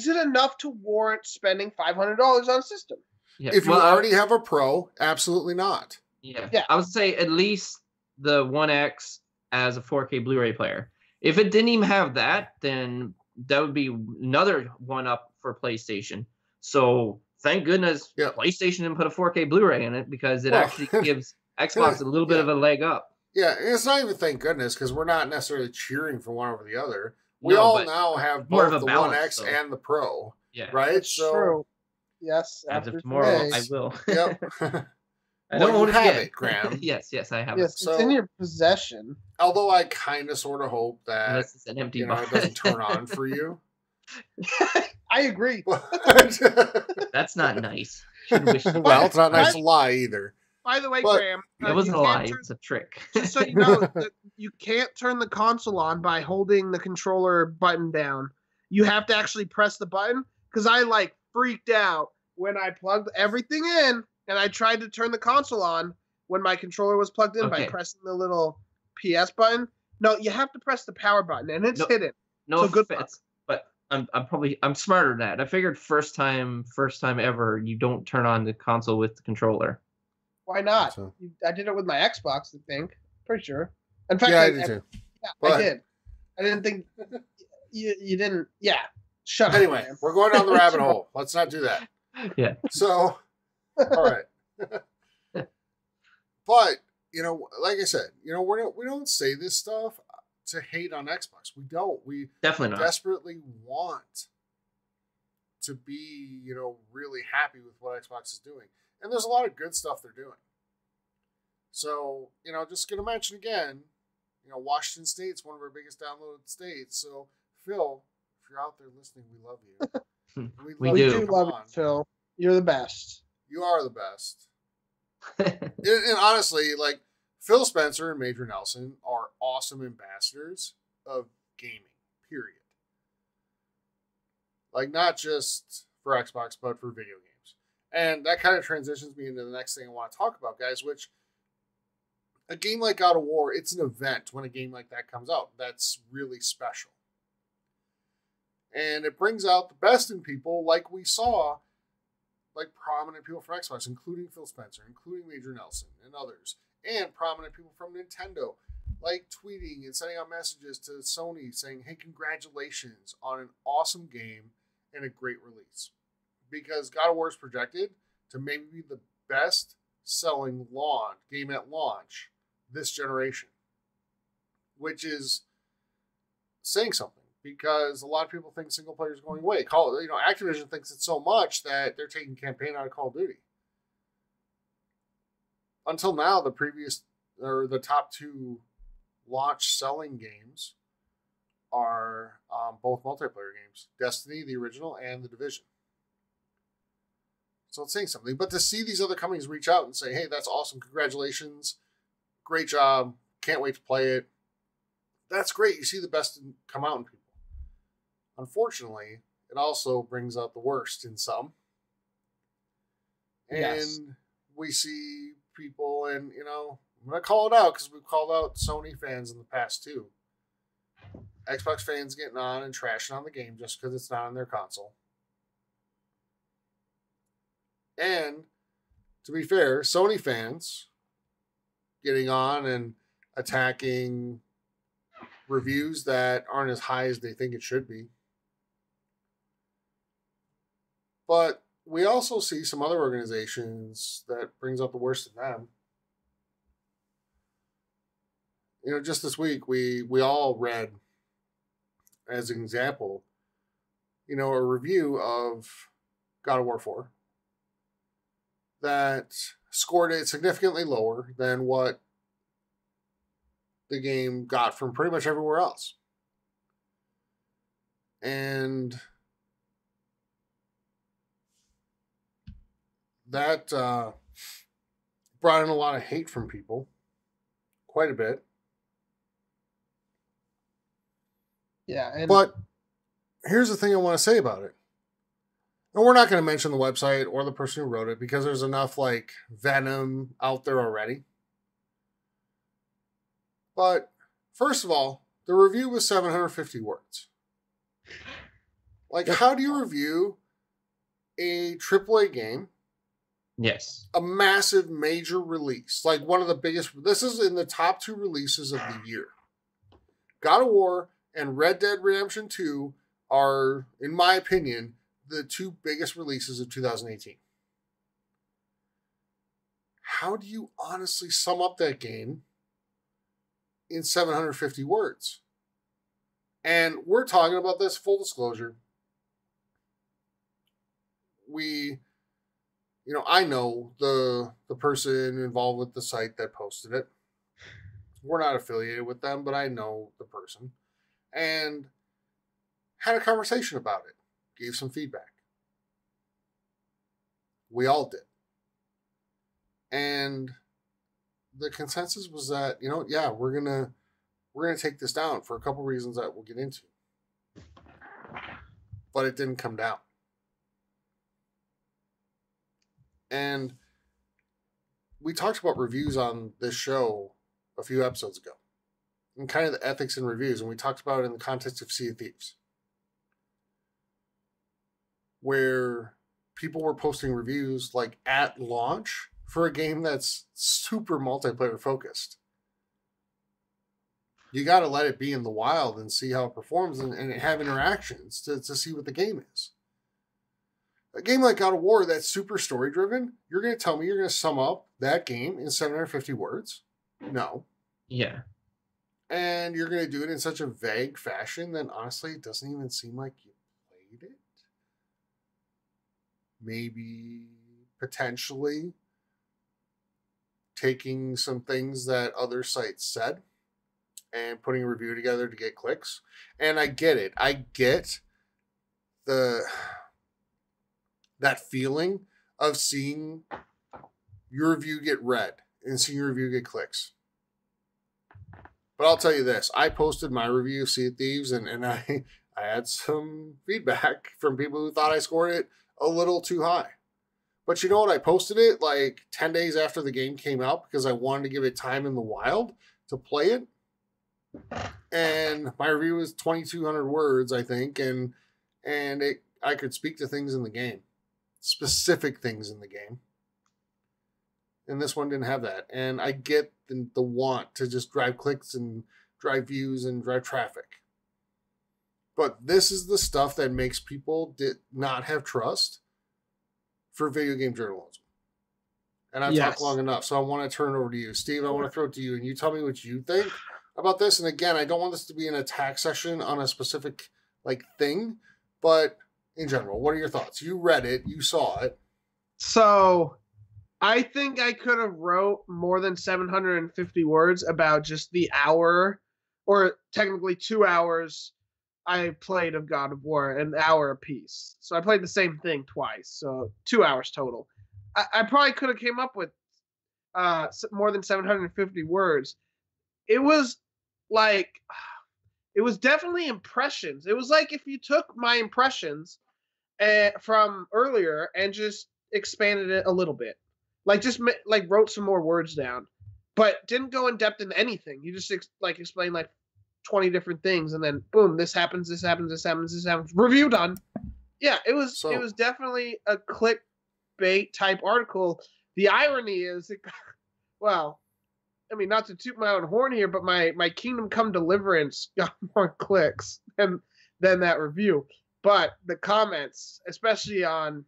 enough to warrant spending $500 on a system? Yeah. If you already have a Pro, absolutely not. Yeah. I would say at least the One X as a 4K Blu-ray player. If it didn't even have that, then that would be another one up for PlayStation. So thank goodness PlayStation didn't put a 4K Blu-ray in it because it actually gives Xbox a little bit of a leg up. Yeah, and it's not even thank goodness because we're not necessarily cheering for one over the other. We all now have both the balance, One X and the Pro. Yeah, right. It's true. Yes. After tomorrow, I will. Yep. I don't want to have it, Graham. yes, I have it. Yes, it's in your possession. Although I kind of sort of hope that unless it's an empty box. It doesn't turn on for you. I agree. That's not nice. Well, it's not nice to lie either. By the way, Graham, it wasn't a lie. It's a trick. Just so you know, you can't turn the console on by holding the controller button down. You have to actually press the button. Because I freaked out when I plugged everything in, and I tried to turn the console on when my controller was plugged in by pressing the little PS button. No, you have to press the power button, and it's hidden. No, so good offense, but I'm smarter than that. I figured first time ever, you don't turn on the console with the controller. Why not? So. I did it with my Xbox, I think. Pretty sure. In fact, I did too. Yeah, I did. I didn't think you didn't. Yeah. Shut anyway, up, we're going down the rabbit hole. Let's not do that. Yeah. So, all right. But like I said, we don't say this stuff to hate on Xbox. We don't. We definitely not. Desperately want to be, really happy with what Xbox is doing. And there's a lot of good stuff they're doing. So, just going to mention again, Washington State's one of our biggest downloaded states. So, Phil, if you're out there listening, we love you. We do love you, Phil. You're the best. You are the best. and honestly, Phil Spencer and Major Nelson are awesome ambassadors of gaming, period. Not just for Xbox, but for video games. And that kind of transitions me into the next thing I want to talk about, guys, which a game like God of War, it's an event when a game like that comes out. That's really special. And it brings out the best in people, like we saw, like prominent people from Xbox, including Phil Spencer, including Major Nelson and others, and prominent people from Nintendo, like tweeting and sending out messages to Sony saying, hey, congratulations on an awesome game and a great release. Because God of War is projected to maybe be the best selling game at launch this generation, which is saying something. Because a lot of people think single player is going away. Activision thinks it so much that they're taking campaign out of Call of Duty. Until now, the top 2 launch selling games are both multiplayer games: Destiny, the original, and The Division. So it's saying something. But to see these other companies reach out and say, "Hey, that's awesome! Congratulations, great job! Can't wait to play it." That's great. You see the best come out in people. Unfortunately, it also brings out the worst in some. And Yes. we see people, and, I'm going to call it out because we've called out Sony fans in the past too. Xbox fans getting on and trashing on the game just because it's not on their console. And, to be fair, Sony fans getting on and attacking reviews that aren't as high as they think it should be. But we also see some other organizations that brings out the worst in them. Just this week, we all read, as an example, a review of God of War 4 that scored it significantly lower than what the game got from pretty much everywhere else. And that brought in a lot of hate from people. Quite a bit. Yeah. But here's the thing I want to say about it. And we're not going to mention the website or the person who wrote it because there's enough venom out there already. But first of all, the review was 750 words. How do you review a AAA game? Yes. A massive major release. One of the biggest. This is in the top 2 releases of the year. God of War and Red Dead Redemption 2 are, in my opinion, the 2 biggest releases of 2018. How do you honestly sum up that game in 750 words? And we're talking about this, full disclosure. I know the person involved with the site that posted it. We're not affiliated with them, but I know the person. And had a conversation about it. Gave some feedback. We all did. And the consensus was that, we're gonna take this down for a couple reasons that we'll get into. But it didn't come down. And we talked about reviews on this show a few episodes ago. And kind of the ethics in reviews. And we talked about it in the context of Sea of Thieves. Where people were posting reviews at launch for a game that's super multiplayer focused. You got to let it be in the wild and see how it performs and have interactions to see what the game is. A game like God of War that's super story driven, you're going to tell me you're going to sum up that game in 750 words? No. Yeah. And you're going to do it in such a vague fashion that honestly it doesn't even seem like you played it. Maybe potentially taking some things that other sites said and putting a review together to get clicks. And I get it. I get that feeling of seeing your review get read and seeing your review get clicks. But I'll tell you this. I posted my review of Sea of Thieves and I had some feedback from people who thought I scored it a little too high. But you know what? I posted it like 10 days after the game came out because I wanted to give it time in the wild to play it. And my review was 2,200 words, I think, and I could speak to things in the game, specific things in the game. And this one didn't have that. And I get the want to just drive clicks and drive views and drive traffic. But this is the stuff that makes people not have trust for video game journalism. And I've talked long enough, so I want to turn it over to you. Steve, I want to throw it to you, and you tell me what you think about this. And again, I don't want this to be an attack session on a specific thing, but in general, what are your thoughts? You read it, you saw it. So I think I could have wrote more than 750 words about just the hour, or technically 2 hours I played of God of War, an hour apiece. So I played the same thing twice, so 2 hours total. I probably could have came up with more than 750 words. It was definitely impressions. It was like if you took my impressions from earlier and just expanded it a little bit. Just wrote some more words down, but didn't go in depth in anything. You just explained 20 different things, and then boom, this happens. Review done. Yeah, it was definitely a clickbait type article. The irony is, well, I mean, not to toot my own horn here, but my Kingdom Come Deliverance got more clicks than that review. But the comments, especially on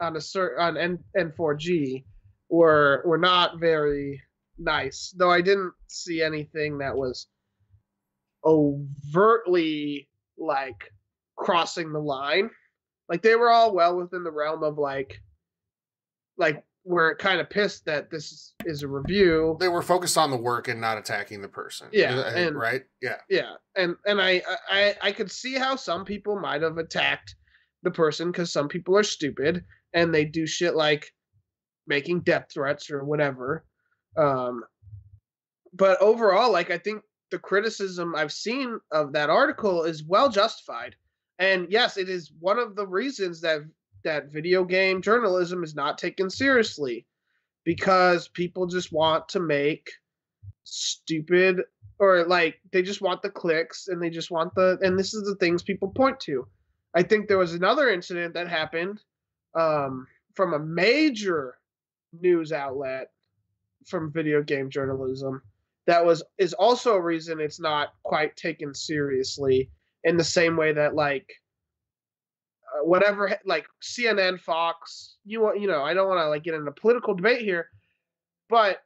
N4G, were not very nice. Though I didn't see anything that was overtly crossing the line. They were all well within the realm of we're kind of pissed that this is a review. They were focused on the work and not attacking the person. Yeah, right. Yeah, yeah, and I could see how some people might have attacked the person because some people are stupid and they do shit like making death threats or whatever. But overall, I think the criticism I've seen of that article is well justified. And yes, it is one of the reasons that video game journalism is not taken seriously, because people just want to make stupid, or they just want the clicks, and they just want and this is the things people point to. I think there was another incident that happened from a major news outlet from video game journalism that is also a reason it's not quite taken seriously, in the same way that whatever, CNN, Fox, I don't want to get into political debate here, but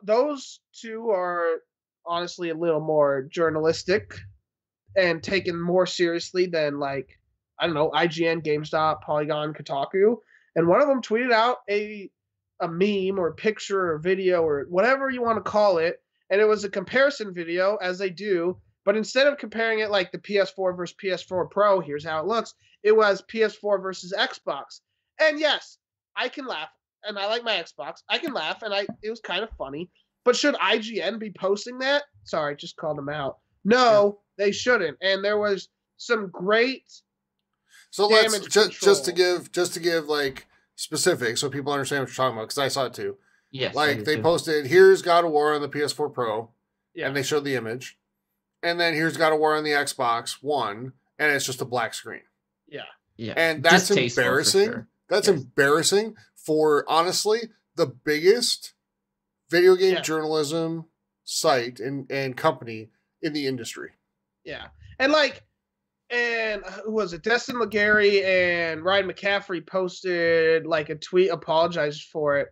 those two are honestly a little more journalistic and taken more seriously than I don't know, IGN, GameStop, Polygon, Kotaku. And one of them tweeted out a meme or picture or video or whatever you want to call it, and it was a comparison video, as they do, but instead of comparing it the PS4 versus PS4 Pro, here's how it looks, it was PS4 versus Xbox. And yes, I can laugh, and I like my Xbox. I can laugh, and it was kind of funny. But should IGN be posting that? Sorry, just called them out. No, they shouldn't. And there was some great. So let's just to give specifics so people understand what you're talking about, because I saw it too. Yes. They posted, here's God of War on the PS4 Pro, yeah, and they showed the image, and then here's God of War on the Xbox One, and it's just a black screen. Yeah. Yeah. And that's embarrassing. Sure. That's embarrassing for, honestly, the biggest video game journalism site and company in the industry. Yeah. And who was it? Destin McGarry and Ryan McCaffrey posted a tweet, apologized for it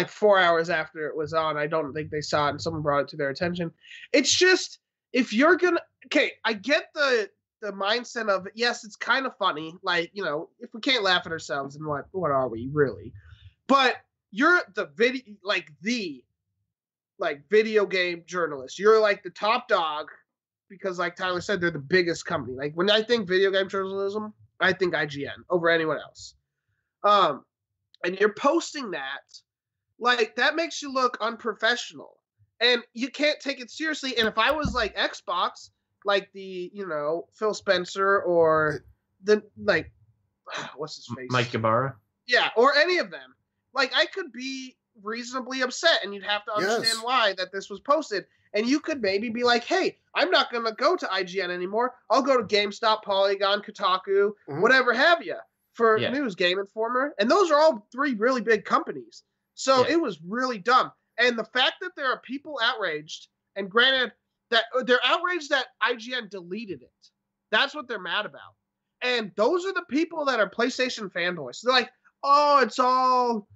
4 hours after it was on. I don't think they saw it, and someone brought it to their attention. It's just, if you're gonna, I get the mindset of, yes, it's kind of funny. If we can't laugh at ourselves, then what are we really? But you're the video game journalist. You're the top dog, because Tyler said, they're the biggest company. When I think video game journalism, I think IGN over anyone else. And you're posting that, that makes you look unprofessional, and you can't take it seriously. And if I was Xbox, the Phil Spencer or the what's his face, Mike Ybarra. Yeah, or any of them. Like, I could be reasonably upset, and you'd have to understand why that this was posted. And you could maybe be like, hey, I'm not going to go to IGN anymore. I'll go to GameStop, Polygon, Kotaku, whatever have you, for news, Game Informer. And those are all 3 really big companies. So it was really dumb. And the fact that there are people outraged, and granted, that they're outraged that IGN deleted it. That's what they're mad about. And those are the people that are PlayStation fanboys. So they're like, oh, it's all...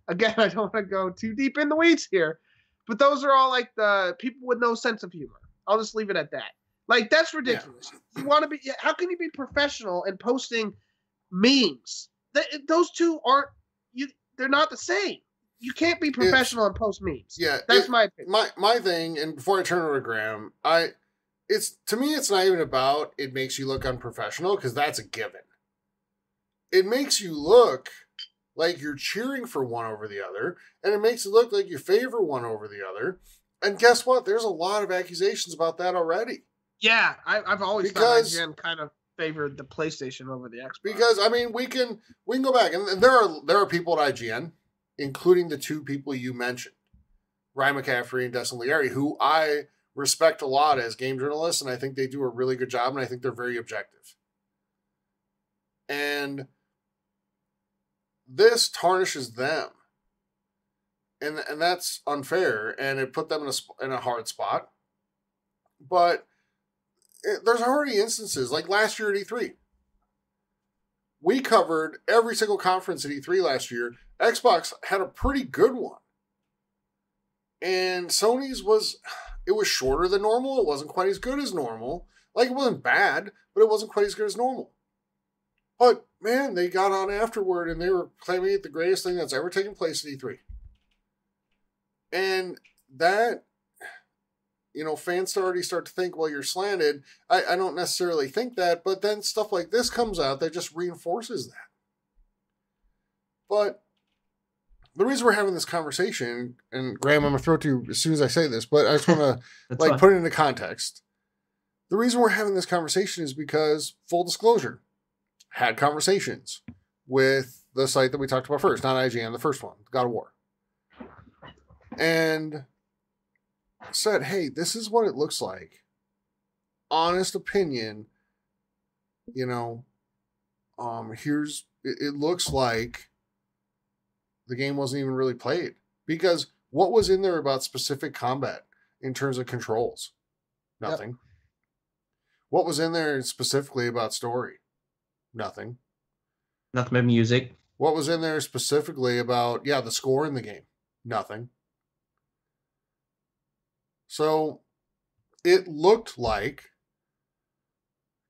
again, I don't want to go too deep in the weeds here, but those are all like the people with no sense of humor. I'll just leave it at that. Like, that's ridiculous. You want to be? How can you be professional and posting memes? Those two aren't. They're not the same. You can't be professional and post memes. Yeah, that's my opinion. My thing. And before I turn it over to Graham, to me, it's not even about it makes you look unprofessional, because that's a given. It makes you look like you're cheering for one over the other, and it makes it look like you favor one over the other. And guess what? There's a lot of accusations about that already. Yeah, I've always thought IGN kind of favored the PlayStation over the Xbox. Because, I mean, we can go back, and there are people at IGN, including the 2 people you mentioned, Ryan McCaffrey and Destin Leary, who I respect a lot as game journalists, and I think they do a really good job, and I think they're very objective. And this tarnishes them, and that's unfair, and it put them in a hard spot. But there's already instances, like last year at E3. We covered every single conference at E3 last year. Xbox had a pretty good one, and Sony's was shorter than normal. It wasn't quite as good as normal. Like, it wasn't bad, but it wasn't quite as good as normal. But, man, they got on afterward, and they were claiming it the greatest thing that's ever taken place at E3. And that, fans already start to think, well, you're slanted. I don't necessarily think that, but then stuff like this comes out that just reinforces that. But the reason we're having this conversation, and Graham, I'm going to throw it to you as soon as I say this, but I just want to put it into context. The reason we're having this conversation is because, full disclosure, had conversations with the site that we talked about first, not IGN, the first one, God of War. And said, hey, this is what it looks like. Honest opinion, it looks like the game wasn't even really played. Because what was in there about specific combat in terms of controls? Nothing. Yep. What was in there specifically about story? Nothing. Nothing but music. What was in there specifically about, the score in the game? Nothing. So it looked like,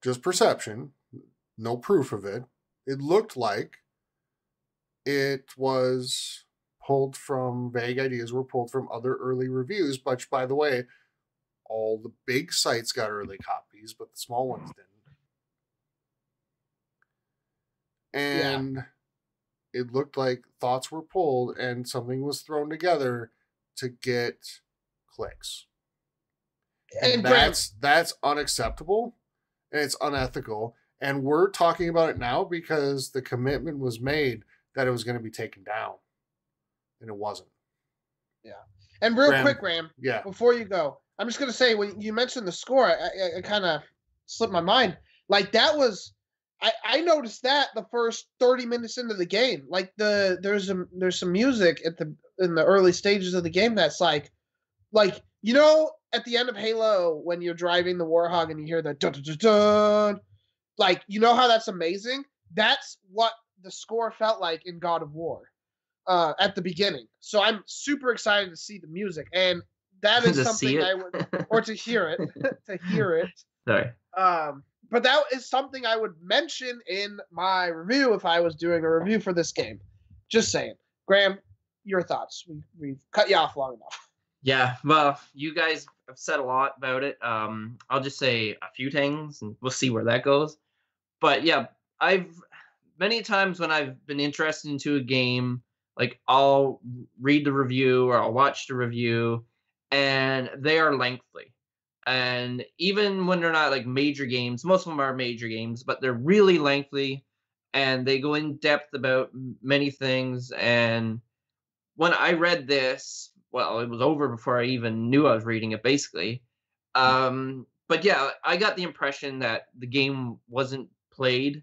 just perception, no proof of it, it looked like it was pulled from, vague ideas were pulled from other early reviews, but by the way, all the big sites got early copies, but the small ones didn't. And it looked like thoughts were pulled and something was thrown together to get clicks. And that's unacceptable, and it's unethical. And we're talking about it now because the commitment was made that it was going to be taken down, and it wasn't. Yeah. And quick, Graham, before you go, I'm just going to say, when you mentioned the score, I kind of slipped my mind. Like, that was... I noticed that the first 30 minutes into the game, like there's some music in the early stages of the game that's like at the end of Halo when you're driving the Warhog and you hear the dun dun dun dun, like, how that's amazing. That's what the score felt like in God of War at the beginning. So I'm super excited to see the music, and that is something I would, or to hear it, Sorry. But that is something I would mention in my review if I was doing a review for this game. Just saying. Graham, your thoughts. We've cut you off long enough. Yeah, well, you guys have said a lot about it. I'll just say a few things, and we'll see where that goes. But yeah, many times when I've been interested into a game, like, I'll read the review or I'll watch the review, and they are lengthy. And even when they're not like major games, most of them are major games, but they're really lengthy. and they go in depth about many things. And when I read this, well, it was over before I even knew I was reading it, basically. But yeah, I got the impression that the game wasn't played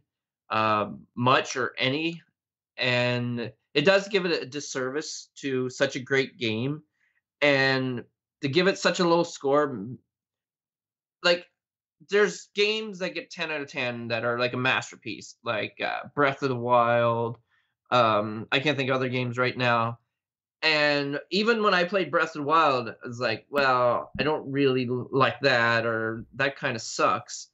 much or any, and it does give it a disservice to such a great game, and to give it such a low score, like there's games that get 10 out of 10 that are like a masterpiece, like Breath of the Wild. I can't think of other games right now. And even when I played Breath of the Wild, I was like, well, I don't really like that, or that kind of sucks.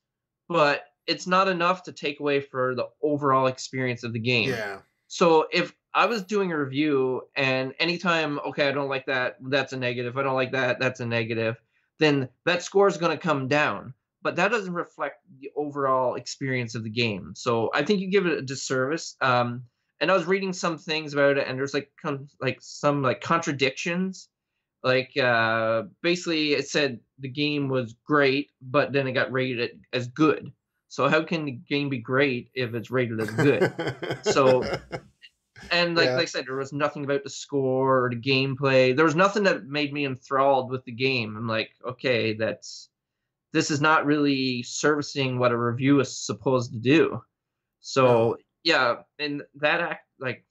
But it's not enough to take away for the overall experience of the game. Yeah. So if I was doing a review and anytime, okay, I don't like that, that's a negative. I don't like that, that's a negative. Then that score is going to come down. But that doesn't reflect the overall experience of the game. So I think you give it a disservice. And I was reading some things about it, and there's some contradictions. Like basically, it said the game was great, but then it got rated as good. So how can the game be great if it's rated as good? So, and like I said, there was nothing about the score or the gameplay. There was nothing that made me enthralled with the game. I'm like, okay, this is not really servicing what a review is supposed to do. So yeah, and that it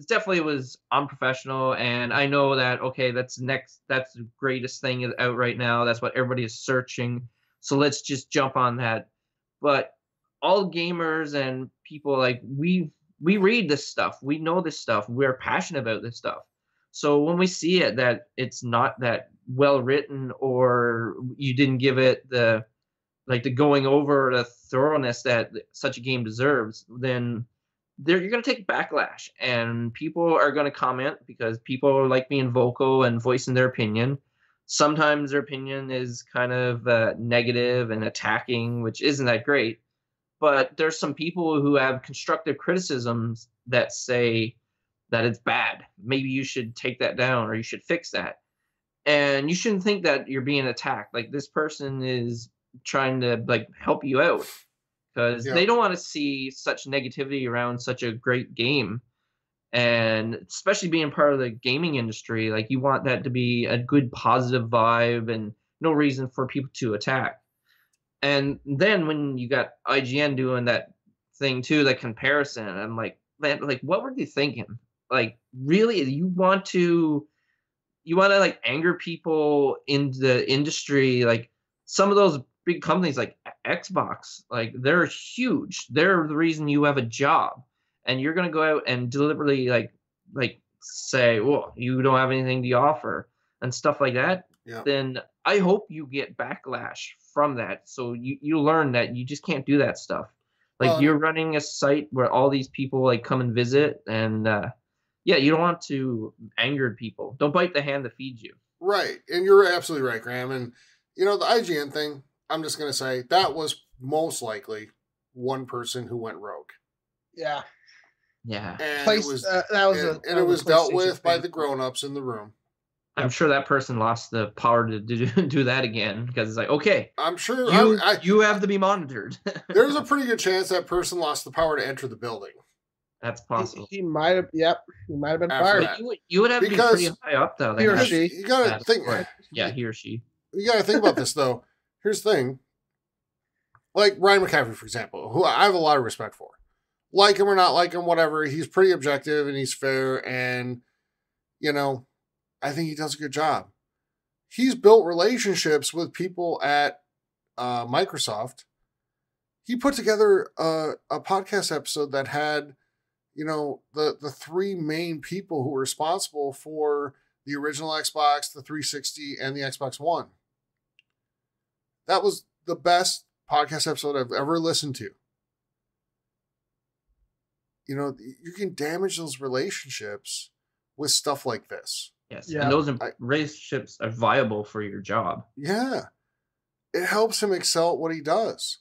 definitely was unprofessional. And I know that, okay, that's the greatest thing out right now. That's what everybody is searching. So let's just jump on that. But all gamers and people, like, we read this stuff. We know this stuff. We're passionate about this stuff. So when we see it that it's not that well written, or you didn't give it the going over the thoroughness that such a game deserves, then you're going to take backlash, and people are going to comment because people are like being vocal and voicing their opinion. Sometimes their opinion is kind of negative and attacking, which isn't that great. But there's some people who have constructive criticisms that say that it's bad. Maybe you should take that down, or you should fix that. And you shouldn't think that you're being attacked. Like, this person is trying to help you out, because they don't want to see such negativity around such a great game. And especially being part of the gaming industry, like, you want that to be a good positive vibe and no reason for people to attack. And then when you got IGN doing that thing too, that comparison, I'm like, man, like, what were they thinking? Like, really, you want to anger people in the industry? Like, some of those big companies like Xbox, like, they're huge. They're the reason you have a job, and you're gonna go out and deliberately like say, well, you don't have anything to offer and stuff like that. Yeah. Then I hope you get backlash from that. So you learn that you just can't do that stuff. Like, you're running a site where all these people come and visit, and you don't want to anger people. Don't bite the hand that feeds you. Right. And you're absolutely right, Graham. And the IGN thing, I'm just going to say that was most likely one person who went rogue. Yeah. Yeah. And it was dealt with by the grown-ups in the room. I'm sure that person lost the power to do that again, because it's like, okay, I'm sure you have to be monitored. There's a pretty good chance that person lost the power to enter the building. That's possible. He might have. Yep, he might have been fired. You would have to be pretty high up, though. He or she. You gotta think. Yeah, he or she. You gotta think about this, though. Here's the thing. Like Ryan McCaffrey, for example, who I have a lot of respect for. Like him or not like him, whatever. He's pretty objective and he's fair, and I think he does a good job. He's built relationships with people at Microsoft. He put together a podcast episode that had, the three main people who were responsible for the original Xbox, the 360, and the Xbox One. That was the best podcast episode I've ever listened to. You can damage those relationships with stuff like this. Yes, yeah. And those relationships are viable for your job. Yeah. It helps him excel at what he does.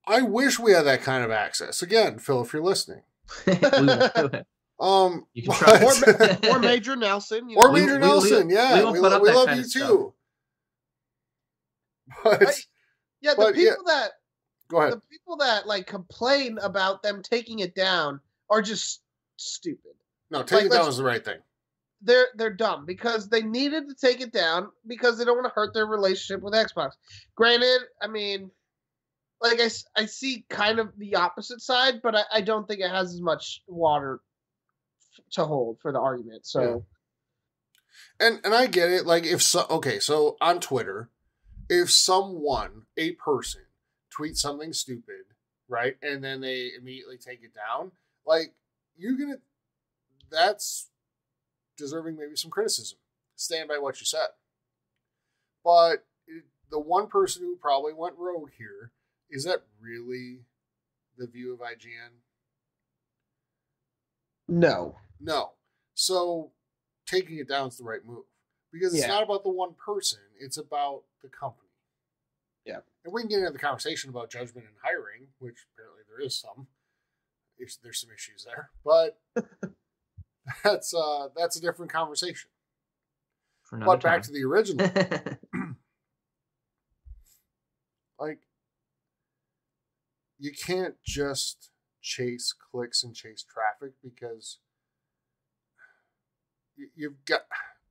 I wish we had that kind of access. Again, Phil, if you're listening. We won't do it. You can try or Major Nelson. Or Major Nelson, yeah. We love you too. But the people that Go ahead. The people that like complain about them taking it down are just stupid. No, taking like, it down is the right thing. They're dumb because they needed to take it down because they don't want to hurt their relationship with Xbox. Granted, I mean, like I see kind of the opposite side, but I don't think it has as much water to hold for the argument. So, and I get it. Like so on Twitter, if a person tweets something stupid, right, and then they immediately take it down, like that's deserving maybe some criticism. Stand by what you said. But the one person who probably went rogue here, is that really the view of IGN? No. So taking it down is the right move. Because it's not about the one person, it's about the company. Yeah. And we can get into the conversation about judgment and hiring, which apparently there is some. There's some issues there. But that's a different conversation. But back to the original. Like, you can't just chase clicks and chase traffic because you've got...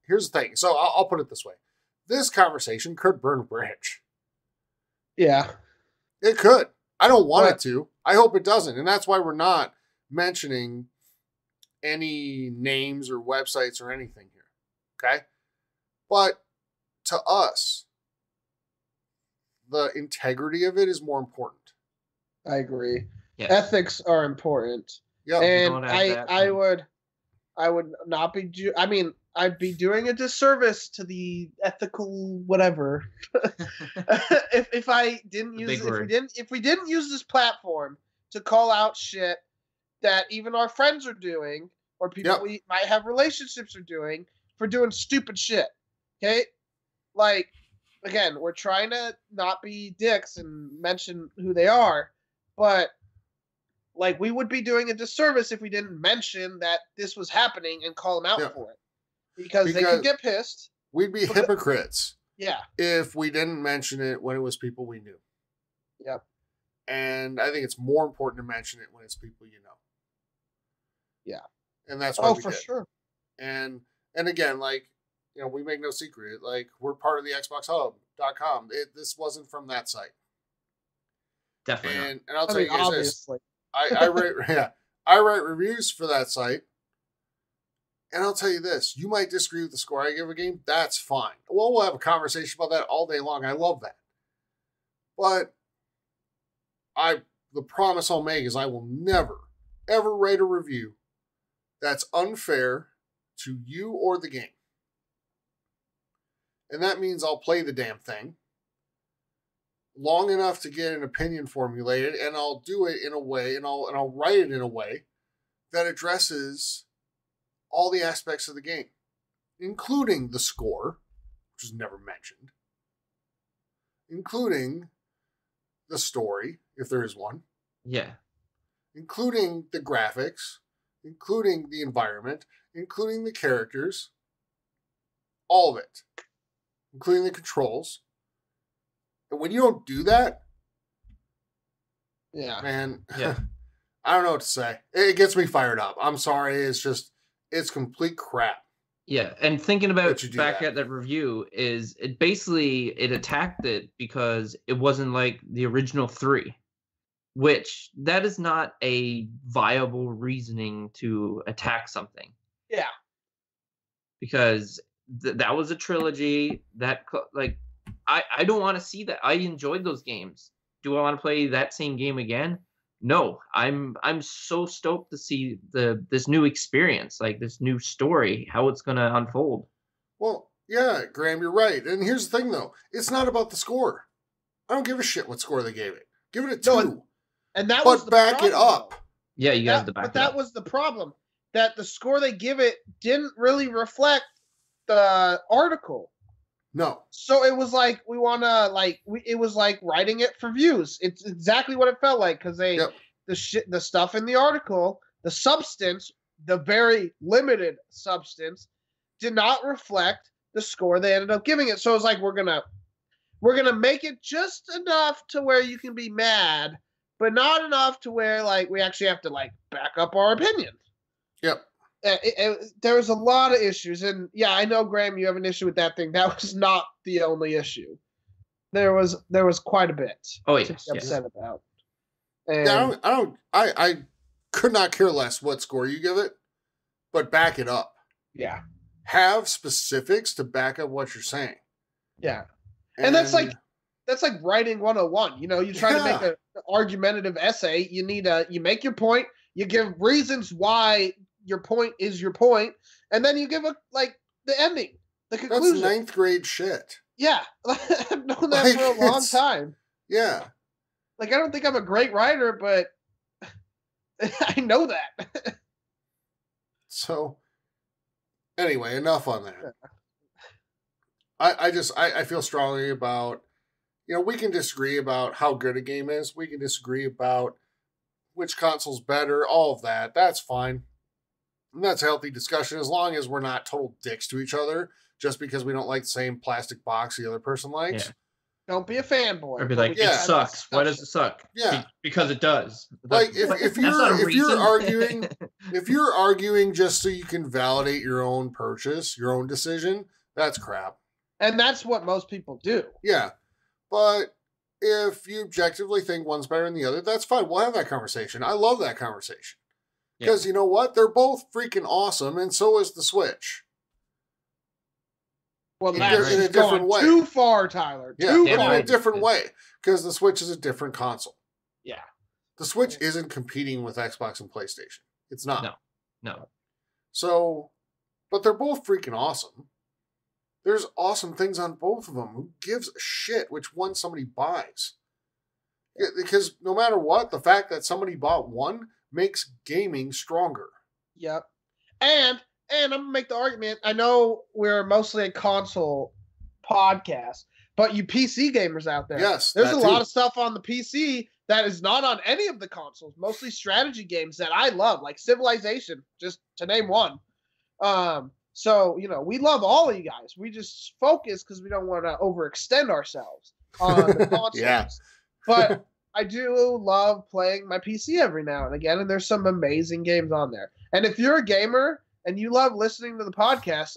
Here's the thing. So I'll put it this way. This conversation could burn a bridge. Yeah. It could. I don't want it to. I hope it doesn't. And that's why we're not mentioning any names or websites or anything here. Okay? But to us, the integrity of it is more important. I agree. Yes. Ethics are important. Yeah. And I would not be I'd be doing a disservice to the ethical whatever if I didn't use if we didn't use this platform to call out shit that even our friends are doing or people we might have relationships are doing for doing stupid shit. Okay? Like, again, we're trying to not be dicks and mention who they are, but like we would be doing a disservice if we didn't mention that this was happening and call them out for it. Because they could get pissed. We'd be hypocrites. Yeah. If we didn't mention it when it was people we knew. Yep. And I think it's more important to mention it when it's people you know. Yeah. And that's what we for did. Sure. And again, like, we make no secret. Like, we're part of the XboxHub.com. This wasn't from that site. Definitely. And I'll tell you guys obviously. This. I write reviews for that site. And I'll tell you this, you might disagree with the score I give a game. That's fine. Well, we'll have a conversation about that all day long. I love that. But the promise I'll make is I will never, ever write a review that's unfair to you or the game. And that means I'll play the damn thing long enough to get an opinion formulated, and I'll do it in a way, and I'll write it in a way that addresses all the aspects of the game, including the score, which is never mentioned, including the story, if there is one. Yeah. Including the graphics, including the environment, including the characters, all of it, including the controls. And when you don't do that, man, I don't know what to say. It gets me fired up. I'm sorry. It's complete crap. Yeah, and thinking about back at that review is it attacked it because it wasn't like the original 3, which that is not a viable reasoning to attack something. Yeah. Because that was a trilogy that I don't want to see that. I enjoyed those games. Do I want to play that same game again? No, I'm so stoked to see this new experience, like this new story, how it's going to unfold. Well, yeah, Graham, you're right. And here's the thing, though. It's not about the score. I don't give a shit what score they gave it. Give it a 2. No, and that was the back problem, it up. though. Yeah, you guys have to back it up. But that was the problem, that the score they give it didn't really reflect the article. No. So it was like we want to it was like writing it for views. It's exactly what it felt like because the stuff in the article, the substance, the very limited substance, did not reflect the score they ended up giving it. So it was like we're gonna we're gonna make it just enough to where you can be mad, but not enough to where like we actually have to like back up our opinion. Yep. There was a lot of issues, and yeah, I know, Graham, you have an issue with that thing. That was not the only issue. There was quite a bit to be upset about. And Yeah, I could not care less what score you give it, but back it up. yeah, Have specifics to back up what you're saying. yeah, and that's like writing 101. You know, you try to make an argumentative essay. You make your point. You give reasons why your point is your point, and then you give the ending, the conclusion. That's ninth grade shit. Yeah, I've known that for a long time. Yeah. Like, I don't think I'm a great writer, but I know that. So, anyway, enough on that. I feel strongly about, we can disagree about how good a game is. We can disagree about which console's better, all of that. That's fine. And that's a healthy discussion as long as we're not total dicks to each other just because we don't like the same plastic box the other person likes. Yeah. Don't be a fanboy. Or be like, it sucks. Why does it suck? Yeah. Because it does. Like if you're arguing just so you can validate your own purchase, your own decision, that's crap. And that's what most people do. Yeah. But if you objectively think one's better than the other, that's fine. We'll have that conversation. I love that conversation. Because you know what? They're both freaking awesome, and so is the Switch. Well, that's in a different way. Too far, Tyler. Yeah, too but far. in a different way. Because the Switch is a different console. Yeah. The Switch isn't competing with Xbox and PlayStation. It's not. No. So, but they're both freaking awesome. There's awesome things on both of them. Who gives a shit which one somebody buys? Because no matter what, the fact that somebody bought one makes gaming stronger. Yep. And I'm going to make the argument, I know we're mostly a console podcast, but you PC gamers out there, yes, there's a lot of stuff on the PC that is not on any of the consoles, mostly strategy games that I love, like Civilization, just to name one. So, we love all of you guys. We just focus because we don't want to overextend ourselves on the consoles. Yeah. But I do love playing my PC every now and again, and there's some amazing games on there. And if you're a gamer and you love listening to the podcast,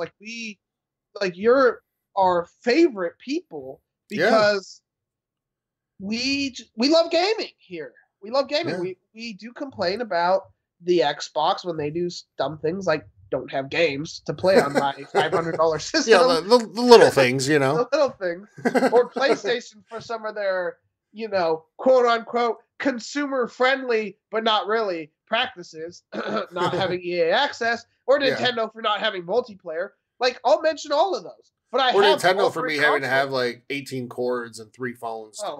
you're our favorite people because we love gaming here. We love gaming. Yeah. We do complain about the Xbox when they do dumb things like don't have games to play on my $500 system. Yeah, the little things, The little things. Or PlayStation for some of their, quote unquote, consumer friendly, but not really practices, not having EA access, or Nintendo for not having multiplayer. Like, I'll mention all of those. But I or have Nintendo for me having to have 18 cords and 3 phones to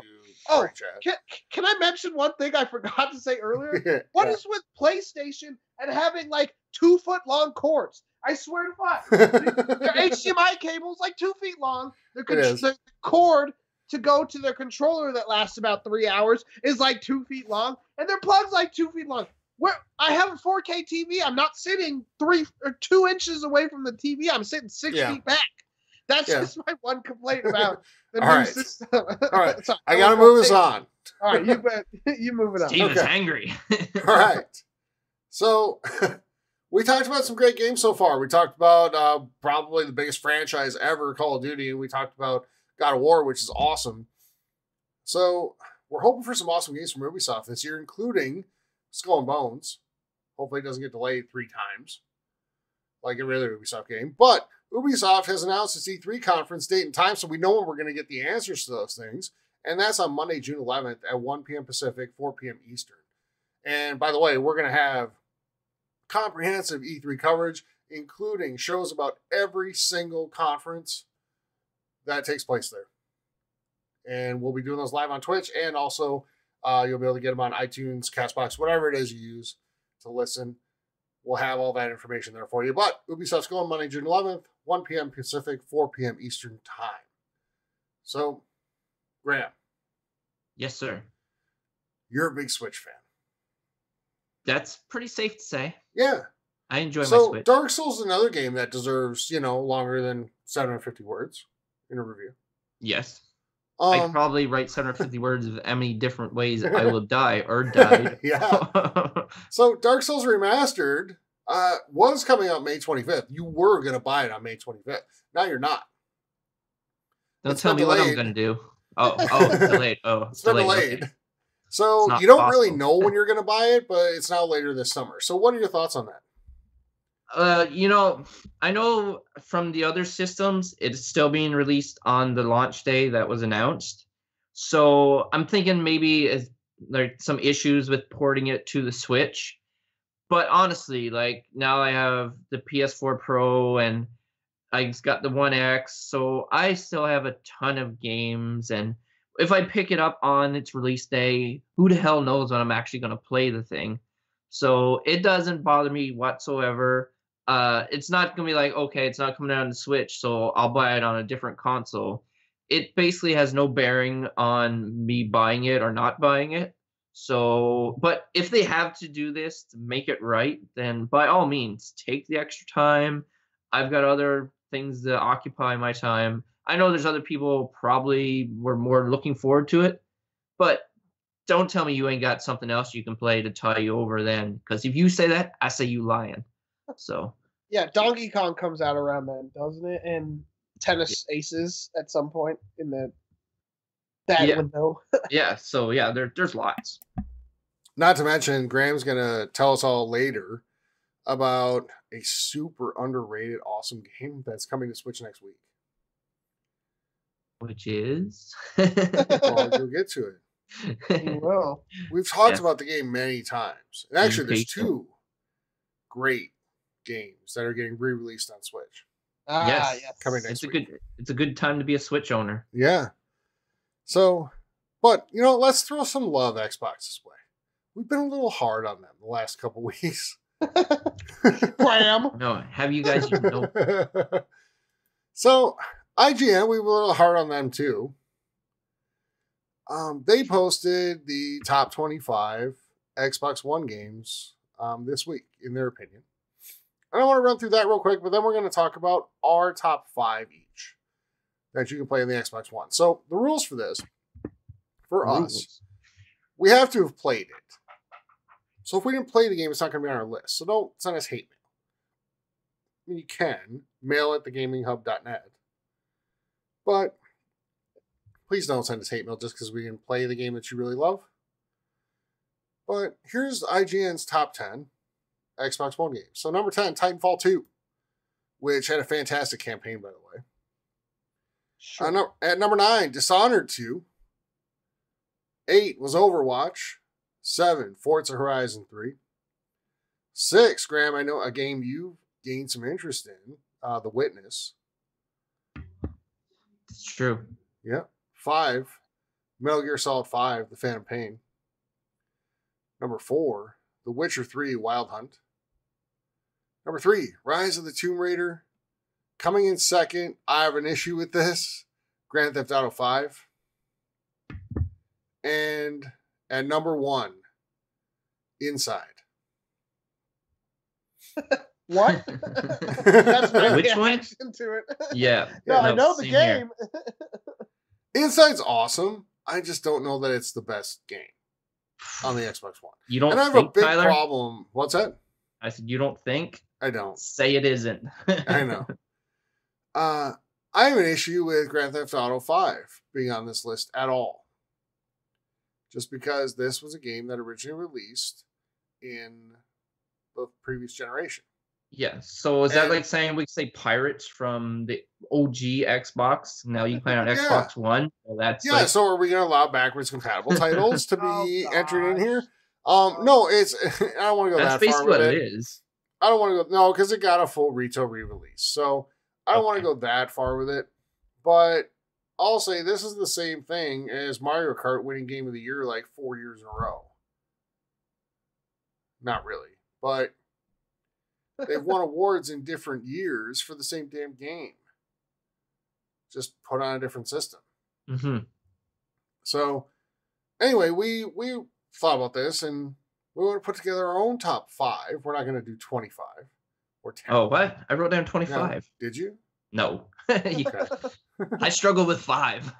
do chat. Can I mention one thing I forgot to say earlier? What is with PlayStation and having 2-foot-long cords? I swear to God. Their HDMI cable's 2 feet long. The cord to go to their controller that lasts about 3 hours is 2 feet long, and their plug's 2 feet long. Where I have a 4K TV, I'm not sitting 3 or 2 inches away from the TV. I'm sitting 6 feet back. That's just my one complaint about the new system. All right, I gotta move us on. All right, you move it on. Steven's angry. All right. So we talked about some great games so far. We talked about probably the biggest franchise ever, Call of Duty, and we talked about God of War, which is awesome. So we're hoping for some awesome games from Ubisoft this year, including Skull and Bones. Hopefully it doesn't get delayed 3 times like every other Ubisoft game. But Ubisoft has announced its E3 conference date and time, so we know when we're going to get the answers to those things. And that's on Monday, June 11th at 1 p.m. Pacific, 4 p.m. Eastern. And by the way, we're going to have comprehensive E3 coverage, including shows about every single conference that takes place there. And we'll be doing those live on Twitch, and also you'll be able to get them on iTunes, CastBox, whatever it is you use to listen. We'll have all that information there for you. But Ubisoft's going Monday, June 11th, 1 p.m. Pacific, 4 p.m. Eastern time. So, Graham. Yes, sir. You're a big Switch fan. That's pretty safe to say. Yeah. I enjoy my So, Switch. Dark Souls is another game that deserves, longer than 750 words in a review. Yes. I probably write 750 words of how many different ways I will die or died. Yeah. So Dark Souls Remastered was coming out May 25th. You were going to buy it on May 25th. Now you're not. Don't tell me what I'm going to do. Oh, delayed. Oh, it's been delayed. Okay. So you don't really know when you're going to buy it, but it's now later this summer. So what are your thoughts on that? I know from the other systems, it's still being released on the launch day that was announced. So I'm thinking maybe there's some issues with porting it to the Switch. But honestly, like now I have the PS4 Pro and I got the One X, so I still have a ton of games. And if I pick it up on its release day, who the hell knows when I'm actually going to play the thing? So it doesn't bother me whatsoever. It's not going to be like, okay, it's not coming out on the Switch, so I'll buy it on a different console. It basically has no bearing on me buying it or not buying it. So, but if they have to do this to make it right, then by all means, take the extra time. I've got other things that occupy my time. I know there's other people probably were more looking forward to it, but don't tell me you ain't got something else you can play to tie you over then. Because if you say that, I say you lying. So yeah, Donkey Kong comes out around then, doesn't it? And Tennis Aces at some point in that window. Yeah, so yeah, there's lots. Not to mention, Graham's gonna tell us all later about a super underrated, awesome game that's coming to Switch next week. Which is? Well, you'll get to it. You will. We've talked about the game many times. And actually, there's two great games that are getting re-released on Switch. Yes. Coming next week. It's a good time to be a Switch owner. Yeah. So, but, let's throw some love Xbox this way. We've been a little hard on them the last couple weeks. Graham. No, have you guys So, IGN, we were a little hard on them too. They posted the top 25 Xbox One games this week, in their opinion. And I want to run through that real quick, but then we're going to talk about our top 5 each that you can play on the Xbox One. So the rules for this, for us, we have to have played it. So if we didn't play the game, it's not going to be on our list. So don't send us hate mail. I mean, you can mail at thegaminghub.net, but please don't send us hate mail just because we didn't play the game that you really love. But here's IGN's top 10 Xbox One games. So number 10, Titanfall 2, which had a fantastic campaign, by the way. Sure. At number 9, Dishonored 2. 8 was Overwatch. 7, Forza Horizon 3. 6, Graham, I know a game you've gained some interest in, The Witness. It's true. Yep. 5, Metal Gear Solid 5, The Phantom Pain. Number 4, The Witcher 3, Wild Hunt. Number 3, Rise of the Tomb Raider. Coming in second, I have an issue with this, Grand Theft Auto 5. And at number 1, Inside. What? That's my Which one? To it. Yeah. No, I know the game. Inside's awesome. I just don't know that it's the best game on the Xbox One. You don't and I have think, a big Tyler? problem. What's that? I said, you don't think? I don't. Say it isn't. I know. I have an issue with Grand Theft Auto 5 being on this list at all. Just because this was a game that originally released in the previous generation. Yeah. So is that like saying we could say Pirates from the OG Xbox? Now you can play it on Xbox One? Well, that's so are we going to allow backwards compatible titles to be entered in here? No, it's I don't want to go that far with it. That's basically what it is. I don't want to go, no, because it got a full retail re-release. So I don't want to go that far with it. But I'll say this is the same thing as Mario Kart winning Game of the Year like 4 years in a row. Not really. But they've won awards in different years for the same damn game. Just put on a different system. Mm-hmm. So anyway, we thought about this and we want to put together our own top 5. We're not going to do 25 or 10. Oh, what? I wrote down 25. No. Did you? No. Okay. I struggle with 5.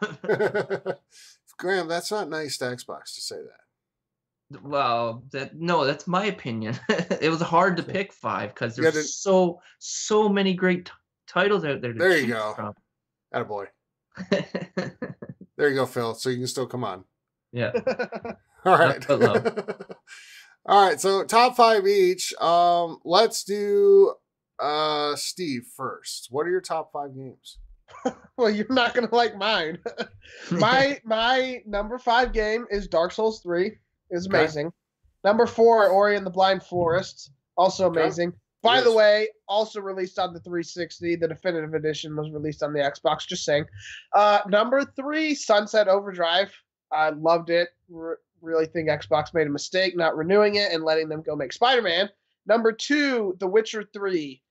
Graham, that's not nice to Xbox to say that. Well, that's my opinion. It was hard to pick 5 because there's so many great titles out there. There you go. Attaboy. There you go, Phil. So you can still come on. Yeah. All right. All right. So top 5 each. Let's do Steve first. What are your top 5 games? Well, you're not gonna like mine. my number 5 game is Dark Souls 3. It's amazing. Okay. Number 4, Ori and the Blind Forest. Also amazing. Okay. By the way, also released on the 360. The definitive edition was released on the Xbox. Just saying. Number 3, Sunset Overdrive. I loved it. Really think Xbox made a mistake not renewing it and letting them go make Spider-Man. Number 2, The Witcher 3.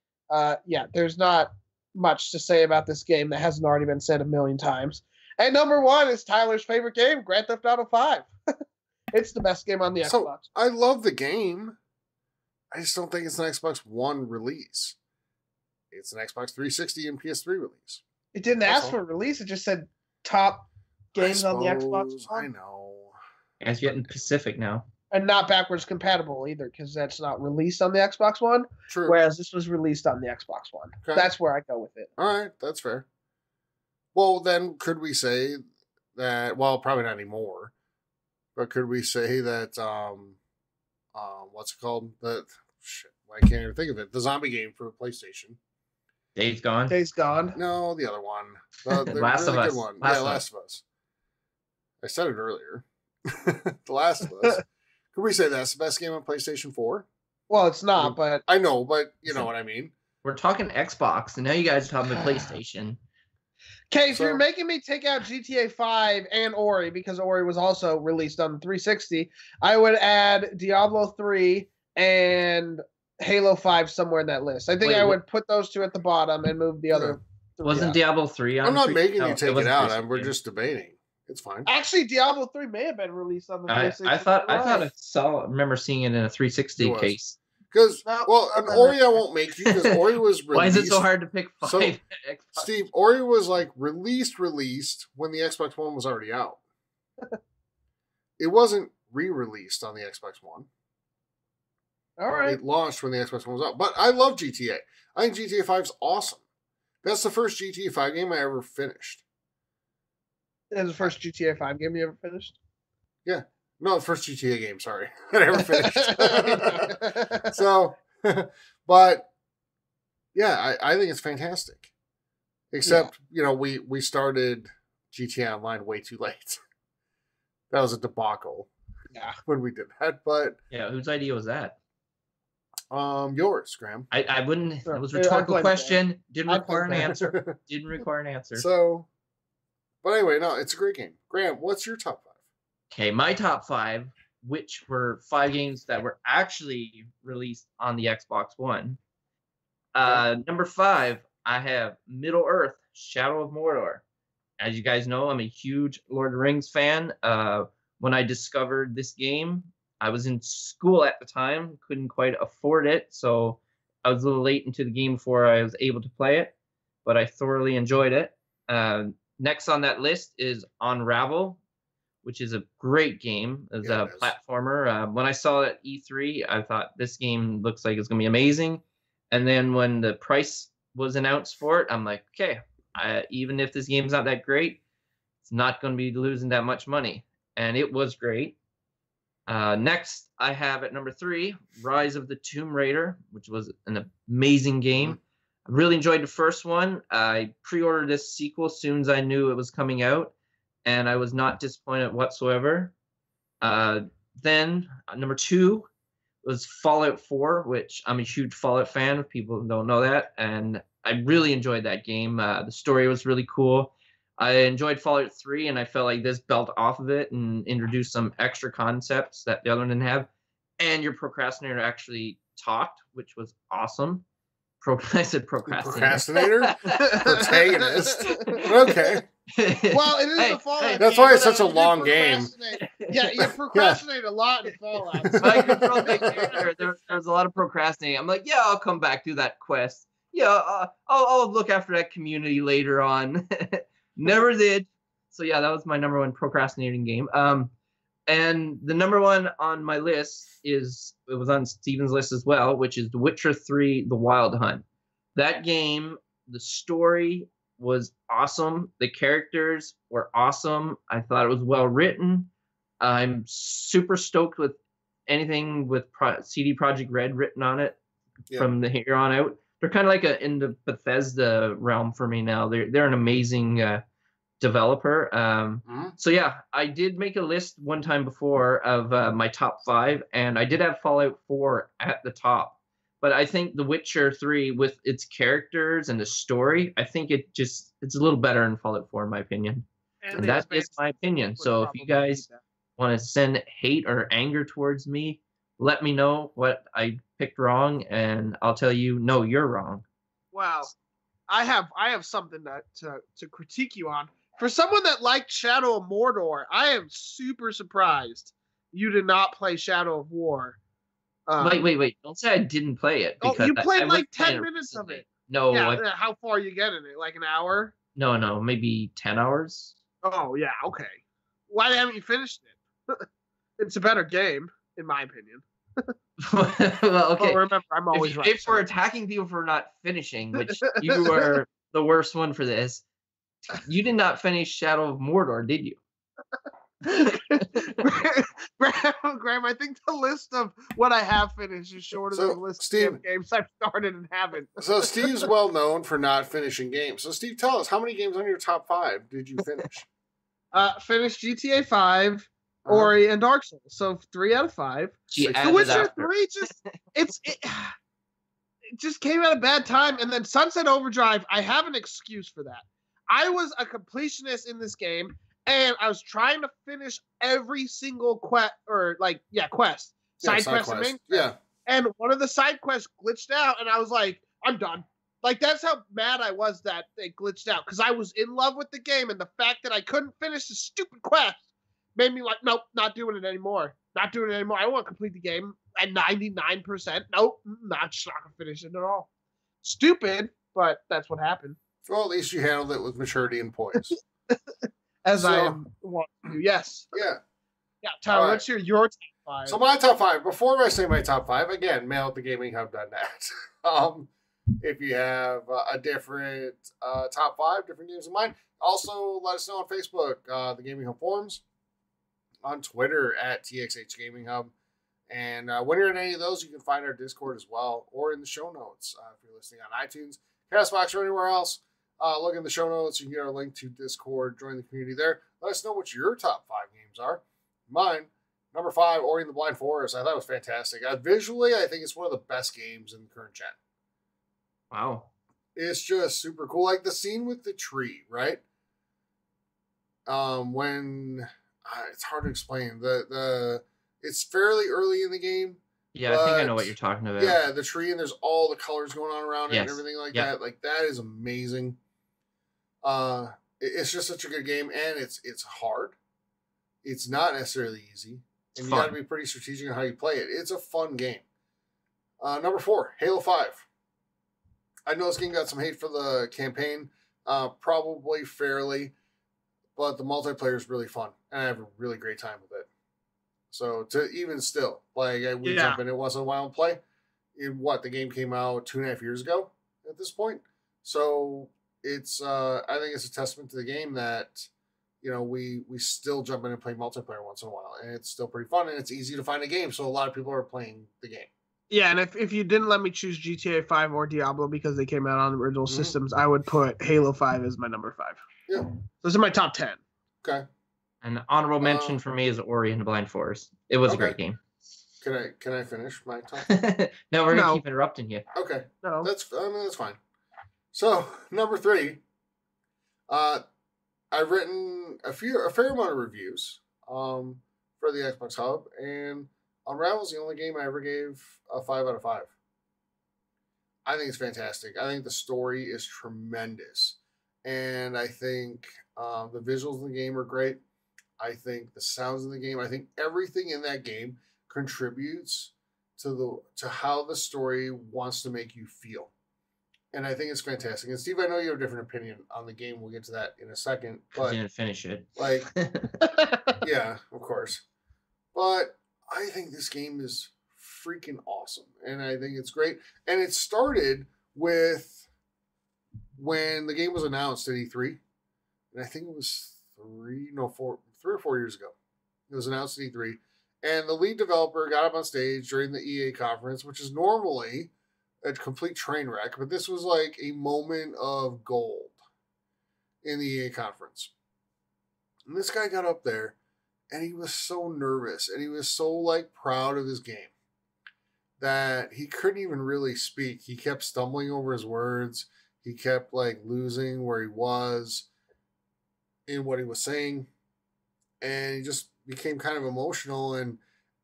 There's not much to say about this game that hasn't already been said a million times. And number 1 is Tyler's favorite game, Grand Theft Auto 5. It's the best game on the Xbox. I love the game. I just don't think it's an Xbox One release. It's an Xbox 360 and PS3 release. It didn't ask for a release. It just said top games on the Xbox One. I know. It's getting Pacific now. And not backwards compatible either, because that's not released on the Xbox One. True. Whereas this was released on the Xbox One. Okay. That's where I go with it. All right, that's fair. Well, then could we say that? Well, probably not anymore. But could we say that? What's it called? I can't even think of it. The zombie game for PlayStation. Days Gone. Days Gone. No, the other one. The Last of Us. Good one. Last of Us. I said it earlier. The Last of Us. Could we say that's the best game on PlayStation 4? Well, it's not, but... I know, but you know what I mean. We're talking Xbox, and now you guys are talking PlayStation. Okay, so you're making me take out GTA 5 and Ori, because Ori was also released on the 360. I would add Diablo 3 and Halo 5 somewhere in that list. I think I would put those 2 at the bottom and move the other 3 Wasn't out. Diablo 3 on I'm not making you take it out. We're just debating. It's fine. Actually, Diablo 3 may have been released on the 360. I remember seeing it in a 360 case. Because, Ori I won't make you, because Ori was released. Why is it so hard to pick 5? So, Steve, Ori was like released when the Xbox One was already out. It wasn't re-released on the Xbox One. All right. It launched when the Xbox One was out. But I love GTA. I think GTA 5 is awesome. That's the first GTA 5 game I ever finished. That's the first GTA 5 game you ever finished? Yeah. No, the first GTA game, sorry. I never finished. So, but, yeah, I think it's fantastic. Except, we started GTA Online way too late. That was a debacle. Yeah. When we did that, but... Yeah, whose idea was that? Yours, Graham. I wouldn't... It was a rhetorical question. Didn't require an answer. Didn't require an answer. So... But anyway, no, it's a great game. Graham, what's your top 5? Okay, my top 5, which were 5 games that were actually released on the Xbox One. Number 5, I have Middle-earth: Shadow of Mordor. As you guys know, I'm a huge Lord of the Rings fan. When I discovered this game, I was in school at the time, couldn't quite afford it, so I was a little late into the game before I was able to play it, but I thoroughly enjoyed it. Next on that list is Unravel, which is a great game as a platformer. When I saw it at E3, I thought this game looks like it's going to be amazing. And then when the price was announced for it, I'm like, okay, even if this game's not that great, it's not going to be losing that much money. And it was great. Next, I have at number 3, Rise of the Tomb Raider, which was an amazing game. I really enjoyed the first one. I pre-ordered this sequel as soon as I knew it was coming out, and I was not disappointed whatsoever. Then, number 2 was Fallout 4, which I'm a huge Fallout fan, if people don't know that, and I really enjoyed that game. The story was really cool. I enjoyed Fallout 3, and I felt like this built off of it and introduced some extra concepts that the other one didn't have. And your procrastinator actually talked, which was awesome. I said procrastinator. Protagonist. Okay. Well, it is a Fallout. That's why it's such a long game. Yeah, you procrastinate a lot in Fallout. There's a lot of procrastinating. I'm like, yeah, I'll come back to that quest. Yeah, I'll look after that community later on. Never did. So yeah, that was my number one procrastinating game. And the number one on my list it was on Steven's list as well, which is The Witcher 3: The Wild Hunt. That game, the story was awesome. The characters were awesome. I thought it was well written. I'm super stoked with anything with CD Projekt Red written on it from the here on out. They're kind of like in the Bethesda realm for me now. They're an amazing developer. So yeah, I did make a list one time before of my top 5, and I did have Fallout 4 at the top. But I think The Witcher 3, with its characters and the story, I think it's a little better than Fallout 4 in my opinion. And that is my opinion. So if you guys want to send hate or anger towards me, let me know what I picked wrong, and I'll tell you, no, you're wrong. Wow, I have something to critique you on. For someone that liked Shadow of Mordor, I am super surprised you did not play Shadow of War. Wait! Don't say I didn't play it. Oh, you played like 10 minutes of it. No. Yeah, how far you get in it? Like an hour? No, maybe 10 hours. Oh yeah, okay. Why haven't you finished it? It's a better game, in my opinion. Well, okay. But remember, I'm always right. If we're attacking people for not finishing, which you were the worst one for this, you did not finish Shadow of Mordor, did you? Graham, I think the list of what I have finished is shorter than the list of games I've started and haven't. So Steve's well known for not finishing games. So Steve, tell us, how many games on your top 5 did you finish? Finished GTA 5, Ori, and Dark Souls. So 3 out of 5. The Witcher 3 it just came at a bad time. And then Sunset Overdrive, I have an excuse for that. I was a completionist in this game, and I was trying to finish every single quest. Side quest and main quest. Yeah. And one of the side quests glitched out, and I was like, I'm done. Like, that's how mad I was that it glitched out, because I was in love with the game, and the fact that I couldn't finish the stupid quest made me like, nope, not doing it anymore. Not doing it anymore. I want to complete the game at 99%. Nope, not going to finish it at all. Stupid, but that's what happened. Well, at least you handled it with maturity and poise. I am want to. Yes. Yeah. Yeah, Tyler, let's hear your top 5. So my top 5, before I say my top 5, again, mail at thegaminghub.net. If you have a different top 5, different games in mind, also let us know on Facebook, the Gaming Hub forums, on Twitter at TXH Gaming Hub. And when you're in any of those, you can find our Discord as well, or in the show notes. If you're listening on iTunes, CastBox, or anywhere else, look in the show notes. You can get our link to Discord, join the community there. Let us know what your top 5 games are. Mine, number 5, Ori and the Blind Forest. I thought it was fantastic. Visually, I think it's one of the best games in the current gen. Wow. It's just super cool. Like the scene with the tree, right? When it's hard to explain. It's fairly early in the game. Yeah, I think I know what you're talking about. Yeah, the tree, and there's all the colors going on around it and everything like that. Like, that is amazing. It's just such a good game, and it's hard. It's not necessarily easy, and you got to be pretty strategic on how you play it. It's a fun game. Number 4, Halo 5. I know this game got some hate for the campaign, probably fairly, but the multiplayer is really fun, and I have a really great time with it. So to even still, like, we jump in it once in a while and play. The game came out 2.5 years ago at this point. So it's I think it's a testament to the game that, we still jump in and play multiplayer once in a while, and it's still pretty fun, and it's easy to find a game. So a lot of people are playing the game. Yeah, and if you didn't let me choose GTA 5 or Diablo because they came out on original systems, I would put Halo 5 as my number 5. Yeah. Those are my top 10. Okay. An honorable mention for me is Ori and the Blind Forest. It was a great game. Can I finish my top? No, we're gonna keep interrupting you. Okay. No. That's fine. So, number 3, I've written a fair amount of reviews for the Xbox Hub, and Unravel's the only game I ever gave a 5 out of 5. I think it's fantastic. I think the story is tremendous. And I think the visuals in the game are great. I think the sounds in the game, I think everything in that game contributes to how the story wants to make you feel. and I think it's fantastic. And Steve, I know you have a different opinion on the game. We'll get to that in a second. But Didn't finish it. like, yeah, of course. But I think this game is freaking awesome, and I think it's great. And it started with when the game was announced at E3, and I think it was 3 or 4 years ago. It was announced at E3, and the lead developer got up on stage during the EA conference, which is normally a complete train wreck, but this was like a moment of gold in the EA conference. And this guy got up there, and he was so nervous, and he was so like proud of his game that he couldn't even really speak. He kept stumbling over his words. He kept like losing where he was in what he was saying, and he just became kind of emotional, and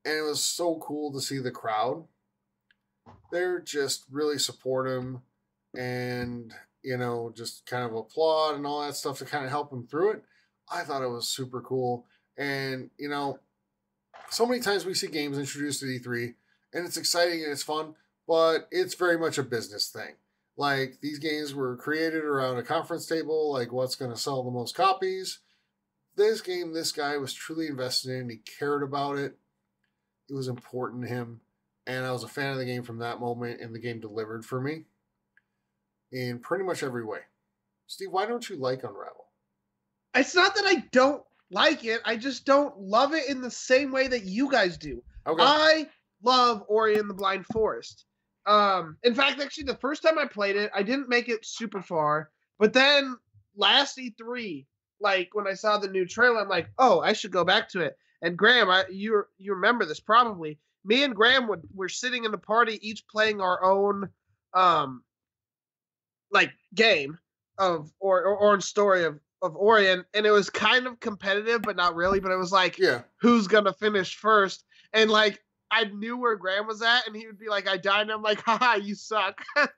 it was so cool to see the crowd. They're just really support him and, you know, just kind of applaud and all that stuff to kind of help him through it. I thought it was super cool. And, you know, so many times we see games introduced at E3 and it's exciting and it's fun, but it's very much a business thing. Like, these games were created around a conference table, like what's going to sell the most copies. This game, this guy was truly invested in. He cared about it. It was important to him. And I was a fan of the game from that moment, and the game delivered for me in pretty much every way. Steve, why don't you like Unravel? It's not that I don't like it. I just don't love it in the same way that you guys do. Okay. I love Ori and the Blind Forest. In fact, actually, the first time I played it, I didn't make it super far. But then last E3, like when I saw the new trailer, I'm like, oh, I should go back to it. And Graham, you remember this probably. Me and Graham were sitting in the party, each playing our own, like game of or story of Ori, and it was kind of competitive, but not really. But it was like, who's gonna finish first? And like, I knew where Graham was at, and he would be like, I died, and I'm like, haha, you suck. and,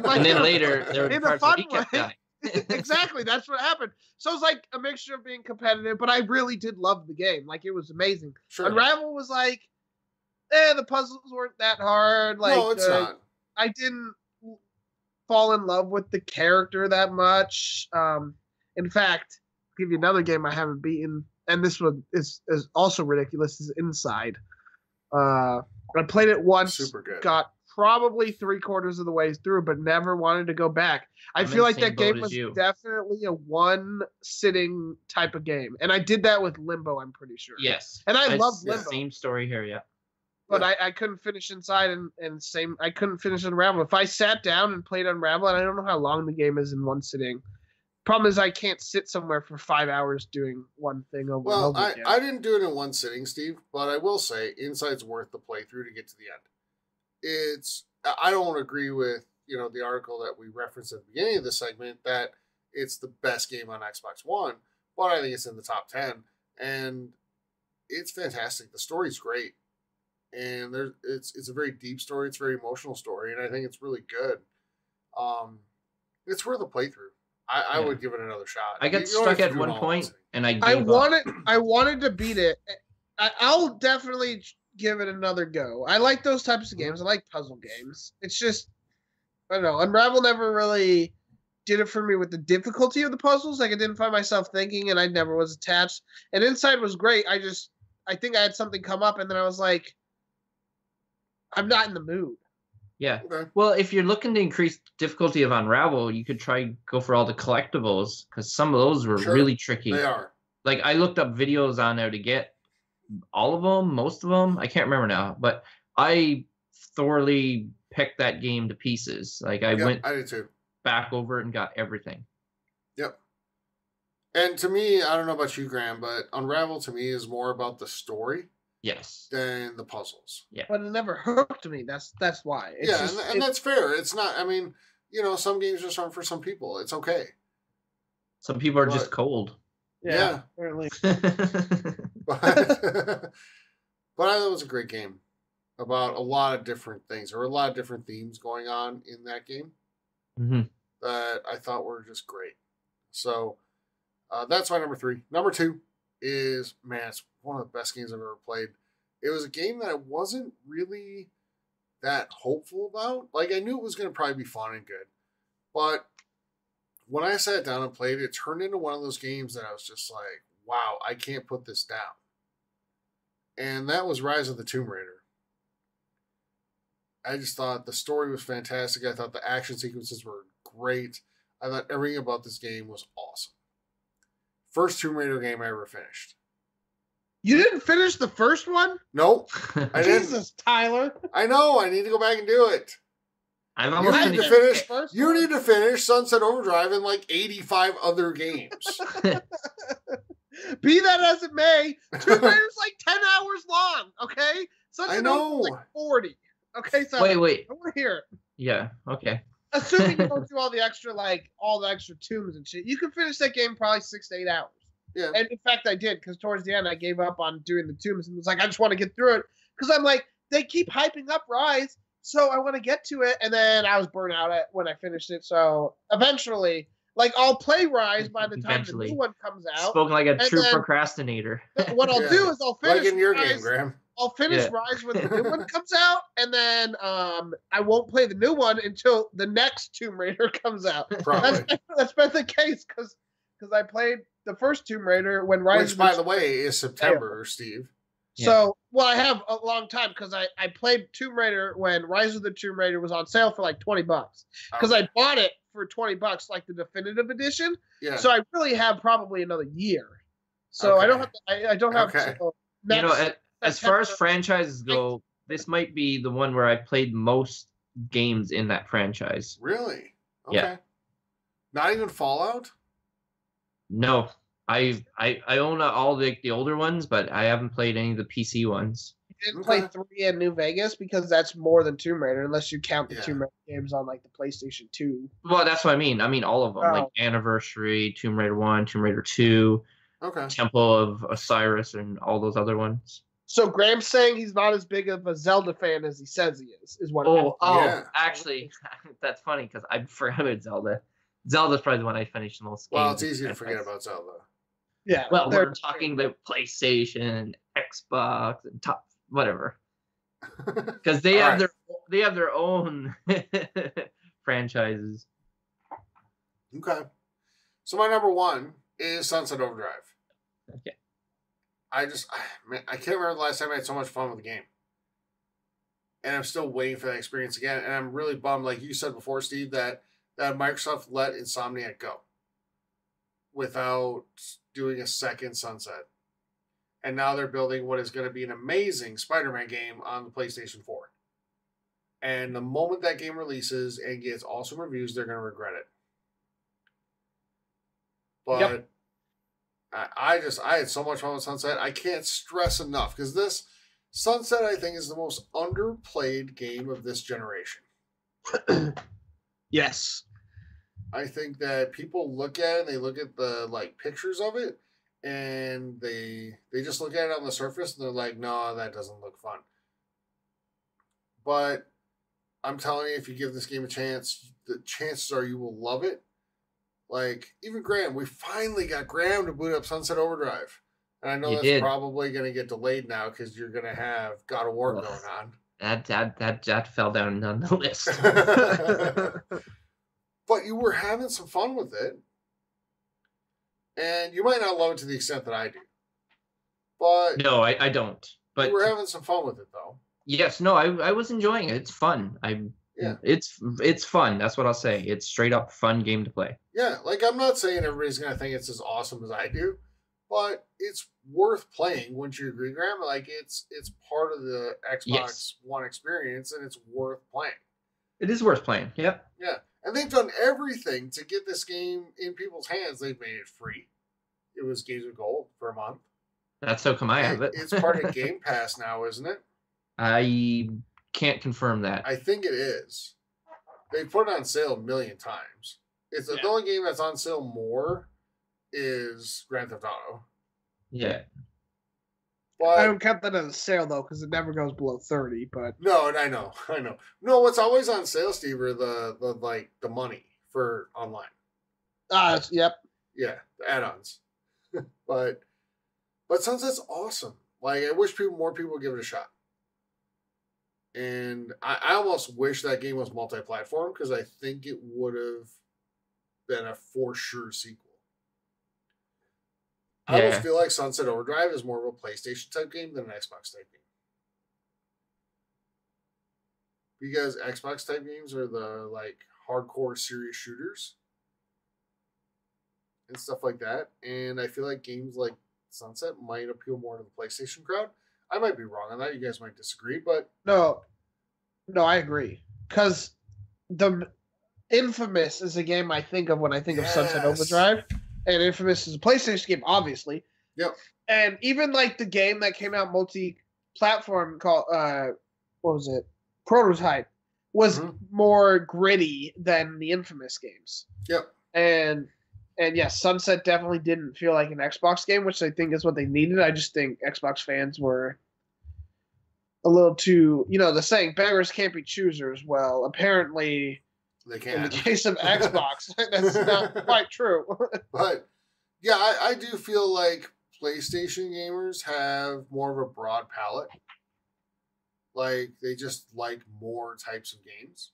like, And then later, there were in parts a where fun he kept way. dying. Exactly, that's what happened. So it's like a mixture of being competitive, but I really did love the game. Like, it was amazing. Sure. Unravel was like, the puzzles weren't that hard. Like, No, it's not. I didn't fall in love with the character that much. In fact, I'll give you another game I haven't beaten, and this one is also ridiculous, is Inside. I played it once, Super good. got probably 3/4 of the way through, but never wanted to go back. I I'm feel in like the that same game boat was as you. definitely a one-sitting type of game, and I did that with Limbo, I'm pretty sure. Yes. And I love the Limbo. same story here, yeah. But I couldn't finish Inside, and same, I couldn't finish Unravel. If I sat down and played Unravel, and I don't know how long the game is in one sitting. Problem is, I can't sit somewhere for 5 hours doing one thing over and Well, over again. I didn't do it in one sitting, Steve, but I will say Inside's worth the playthrough to get to the end. I don't agree with, you know, the article that we referenced at the beginning of the segment that it's the best game on Xbox One, but I think it's in the top 10, and it's fantastic. The story's great, and it's a very deep story. It's a very emotional story, and I think it's really good. It's worth a playthrough. I would give it another shot. I got You don't have stuck to at do it one all in point, sitting. and I gave up. I wanted to beat it. I'll definitely give it another go. I like those types of games. I like puzzle games. It's just, I don't know. Unravel never really did it for me with the difficulty of the puzzles. Like, I didn't find myself thinking, and I never was attached. And Inside was great. I think I had something come up, and then I was like, I'm not in the mood. Yeah. Okay. Well, if you're looking to increase difficulty of Unravel, you could go for all the collectibles, because some of those were Sure, really tricky. They are. Like, I looked up videos on how to get all of them, most of them. I can't remember now, but I thoroughly picked that game to pieces. Like, I went I did too. back over it and got everything. Yep. And to me, I don't know about you, Graham, but Unravel to me is more about the story Yes. than the puzzles. But it never hooked me. That's why. It's Yeah, just, and that's fair. It's not, I mean, you know, some games just aren't for some people. It's okay. Some people are But- just cold. Yeah. apparently. But, but I thought it was a great game about a lot of different things. There were a lot of different themes going on in that game hmm that I thought were just great. So that's my number 3. Number 2 is, man, it's one of the best games I've ever played. It was a game that I wasn't really that hopeful about. Like, I knew it was going to probably be fun and good. But when I sat down and played it, it turned into one of those games that I was just like, wow, I can't put this down. And that was Rise of the Tomb Raider. I just thought the story was fantastic. I thought the action sequences were great. I thought everything about this game was awesome. First Tomb Raider game I ever finished. You didn't finish the first one? Nope. I didn't. Jesus, Tyler. I know. I need to go back and do it. I've You almost need to finished. finish. You need to finish Sunset Overdrive and like 85 other games. Be that as it may, Tomb Raider's like 10 hours long, okay? I know. Like 40. Okay, so Wait. I want to hear it. Yeah. Okay. Assuming you don't do all the extra tombs and shit, you can finish that game probably 6 to 8 hours. Yeah. And in fact, I did, because towards the end, I gave up on doing the tombs and was like, I just want to get through it. Because I'm like, they keep hyping up Rise, so I want to get to it. And then I was burnt out when I finished it. So eventually, like, I'll play Rise by the time the new one comes out. Spoken like a And true then procrastinator. What I'll do is I'll finish Like in your Rise. game, Graham. I'll finish Rise when the new one comes out, and then I won't play the new one until the next Tomb Raider comes out. Probably. That's been the case because I played the first Tomb Raider when Rise. Which, by the way, is September, Steve. So, well, I have a long time because I played Tomb Raider when Rise of the Tomb Raider was on sale for like $20 because I bought it for $20, like the definitive edition. Yeah. So I really have probably another year. So I don't have to, I don't have to. You know, as far as franchises go, this might be the one where I played most games in that franchise. Really? Okay. Yeah. Not even Fallout? No, I own all the older ones, but I haven't played any of the PC ones. I didn't play 3 in New Vegas because that's more than Tomb Raider, unless you count the Tomb Raider games on like the PlayStation 2. Well, that's what I mean. I mean all of them, like Anniversary, Tomb Raider 1, Tomb Raider 2, Temple of Osiris, and all those other ones. So Graham's saying he's not as big of a Zelda fan as he says he is what? Actually, that's funny because I forgot about Zelda. Zelda's probably the one I finished the most. Well, it's easy to forget about Zelda. Yeah. Well, we're talking about PlayStation, Xbox, and whatever, because they have their own franchises. Okay. So my number one is Sunset Overdrive. Okay. I can't remember the last time I had so much fun with the game. And I'm still waiting for that experience again. And I'm really bummed, like you said before, Steve, that Microsoft let Insomniac go without doing a second Sunset. And now they're building what is going to be an amazing Spider-Man game on the PlayStation 4. And the moment that game releases and gets awesome reviews, they're going to regret it. But I had so much fun with Sunset. I can't stress enough because this Sunset, I think, is the most underplayed game of this generation. Yes. I think that people look at it and they look at the pictures of it and they just look at it on the surface and they're like, no, that doesn't look fun. But I'm telling you, if you give this game a chance, the chances are you will love it. Like, even Graham, we finally got Graham to boot up Sunset Overdrive. And I know that's probably going to get delayed now because you're going to have God of War going on. That fell down on the list. But you were having some fun with it. And you might not love it to the extent that I do. But no, I don't. But you were having some fun with it, though. Yes, no, I was enjoying it. It's fun. It's fun. That's what I'll say. It's straight up fun game to play. Yeah, like I'm not saying everybody's gonna think it's as awesome as I do, but it's worth playing. Wouldn't you agree, Graham? Like it's part of the Xbox One experience, and it's worth playing. It is worth playing. Yep. Yeah, and they've done everything to get this game in people's hands. They've made it free. It was Games with Gold for a month. That's how come I have it. It's part of Game Pass now, isn't it? I can't confirm that. I think it is. They put it on sale a million times. It's the only game that's on sale more is Grand Theft Auto. Yeah. But I don't count that as a sale though, because it never goes below 30. But no, I know. No, what's always on sale, Steve, are the money for online. Yep. Yeah, the add-ons. but Sunset's awesome. Like, I wish more people would give it a shot. And I almost wish that game was multi-platform because I think it would have been a for sure sequel. I almost feel like Sunset Overdrive is more of a PlayStation type game than an Xbox type game. Because Xbox type games are the like hardcore serious shooters and stuff like that. And I feel like games like Sunset might appeal more to the PlayStation crowd. I might be wrong on that. You guys might disagree, but No, I agree. Because the Infamous is a game I think of when I think of Sunset Overdrive. And Infamous is a PlayStation game, obviously. Yep. And even like the game that came out multi-platform called, what was it? Prototype was more gritty than the Infamous games. Yep. And yes, Sunset definitely didn't feel like an Xbox game, which I think is what they needed. I just think Xbox fans were a little too, the saying, beggars can't be choosers. Well, apparently they can. In the case of Xbox, that's not quite true. But yeah, I do feel like PlayStation gamers have more of a broad palette. Like, they just like more types of games.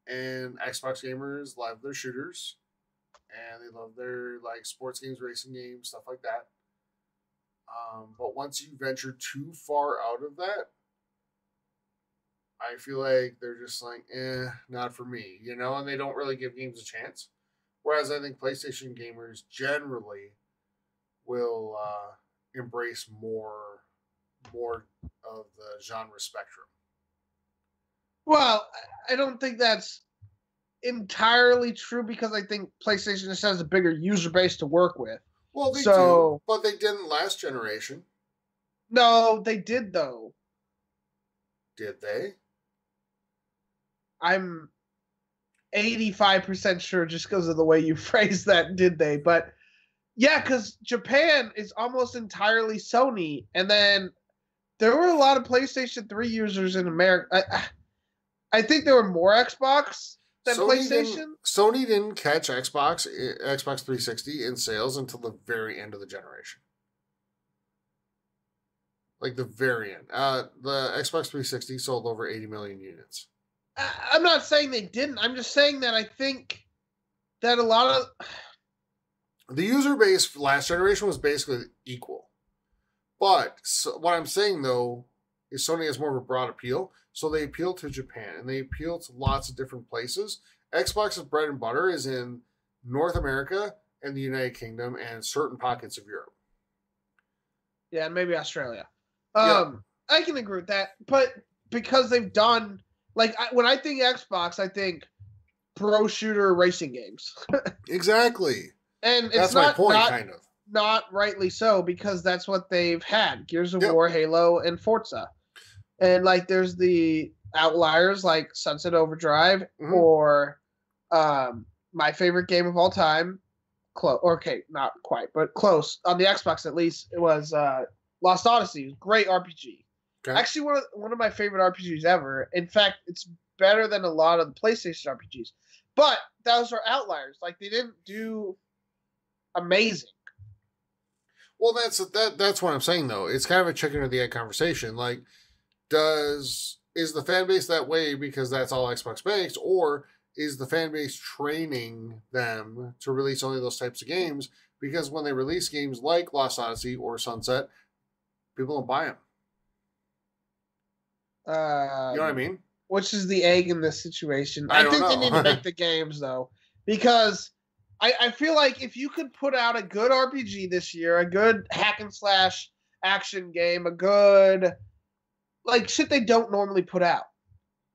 And Xbox gamers love their shooters. And they love their, like, sports games, racing games, stuff like that. But once you venture too far out of that, I feel like they're just like, not for me, And they don't really give games a chance. Whereas I think PlayStation gamers generally will embrace more of the genre spectrum. Well, I don't think that's entirely true because I think PlayStation just has a bigger user base to work with. Well, they do, but they didn't last generation. No, they did though. Did they? I'm 85% sure just because of the way you phrased that, did they? But yeah, because Japan is almost entirely Sony, and then there were a lot of PlayStation 3 users in America. I think there were more Xbox than PlayStation. Sony didn't catch Xbox 360 in sales until the very end of the generation. Like the very end. The Xbox 360 sold over 80 million units. I'm not saying they didn't. I'm just saying that I think that a lot of the user base for last generation was basically equal. But what I'm saying, though, is Sony has more of a broad appeal. So they appeal to Japan, and they appeal to lots of different places. Xbox's bread and butter is in North America and the United Kingdom and certain pockets of Europe. Yeah, and maybe Australia. Yeah. I can agree with that. But because they've done... when I think Xbox, I think pro shooter racing games. Exactly. And that's my point, kind of. Not rightly so, because that's what they've had. Gears of War, Halo, and Forza. And there's the outliers like Sunset Overdrive or my favorite game of all time. Not quite, but close. On the Xbox, at least, it was Lost Odyssey. Great RPG. Okay. Actually, one of my favorite RPGs ever. In fact, it's better than a lot of the PlayStation RPGs. But those are outliers. They didn't do amazing. Well, that's what I'm saying, though. It's kind of a chicken or the egg conversation. Is the fan base that way because that's all Xbox makes, or is the fan base training them to release only those types of games? Because when they release games like Lost Odyssey or Sunset, people don't buy them. You know what I mean? Which is the egg in this situation? I think they need to make the games, though, because I feel like if you could put out a good RPG this year, a good hack and slash action game, a good shit they don't normally put out.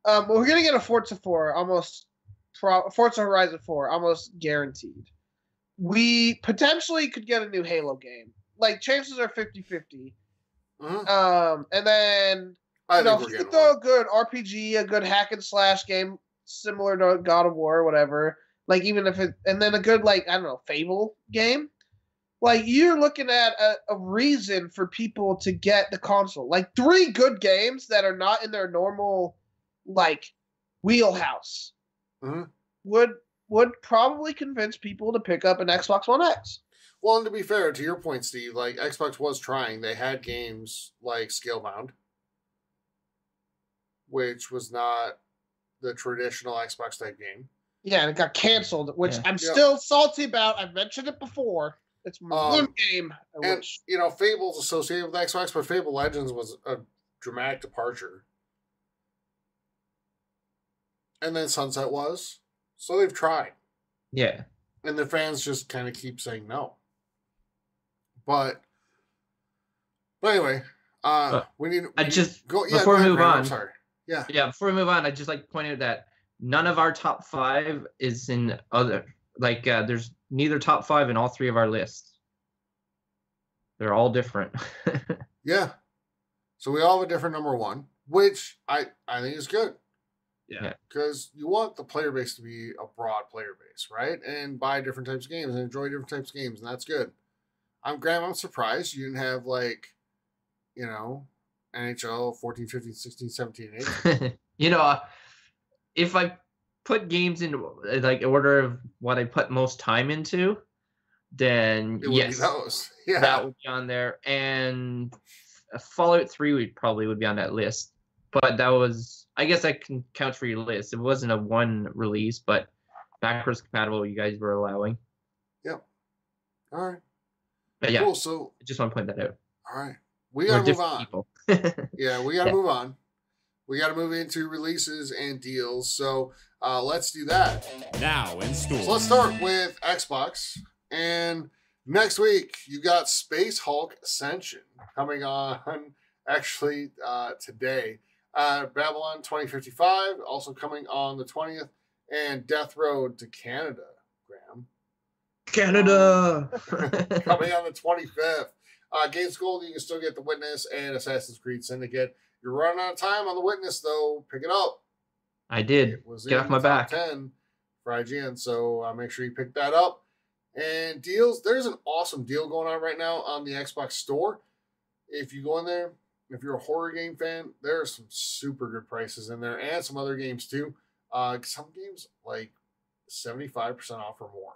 We're gonna get a Forza 4 Forza Horizon 4 almost guaranteed. We potentially could get a new Halo game. Chances are 50-50. And then if you could throw a good RPG, a good hack and slash game similar to God of War or whatever, even if and then a good Fable game. You're looking at a reason for people to get the console. 3 good games that are not in their normal, wheelhouse would probably convince people to pick up an Xbox One X. Well, and to be fair, to your point, Steve, Xbox was trying. They had games like Scalebound. which was not the traditional Xbox type game. Yeah, and it got canceled, which Yeah. I'm still salty about. I've mentioned it before. It's one game. And, Fable's associated with Xbox, but Fable Legends was a dramatic departure. And then Sunset was. So they've tried. Yeah. And the fans just kind of keep saying no. But anyway, we need. Before we move on. I'm sorry. Yeah. Yeah. Before we move on, I just like to point out that none of our top 5 is in other. There's neither top 5 in all 3 of our lists. They're all different. Yeah. So we all have a different number 1, which I think is good. Yeah. Because you want the player base to be a broad player base, right? And buy different types of games and enjoy different types of games, and that's good. I'm surprised you didn't have NHL 14, 15, 16, 17, 18. If I put games in order of what I put most time into, then yes, those. Yeah. That would be on there. And Fallout 3 would be on that list. But that was, I guess I can count for your list. It wasn't a one release, but backwards compatible you guys were allowing. Yep. All right. But yeah, cool. So I just want to point that out. All right. We got to move on. People. Yeah, we got to move on. We got to move into releases and deals. So let's do that. Now in store. So let's start with Xbox. And next week, you got Space Hulk Ascension coming on actually today. Babylon 2055 also coming on the 20th. And Death Road to Canada, Graham. Canada! Coming on the 25th. Games Gold, you can still get The Witness and Assassin's Creed Syndicate. You're running out of time on The Witness, though. Pick it up. I did. Get off my back. 10 for IGN, so make sure you pick that up. And deals, there's an awesome deal going on right now on the Xbox Store. If you go in there, if you're a horror game fan, there are some super good prices in there and some other games too. Some games like 75% off or more.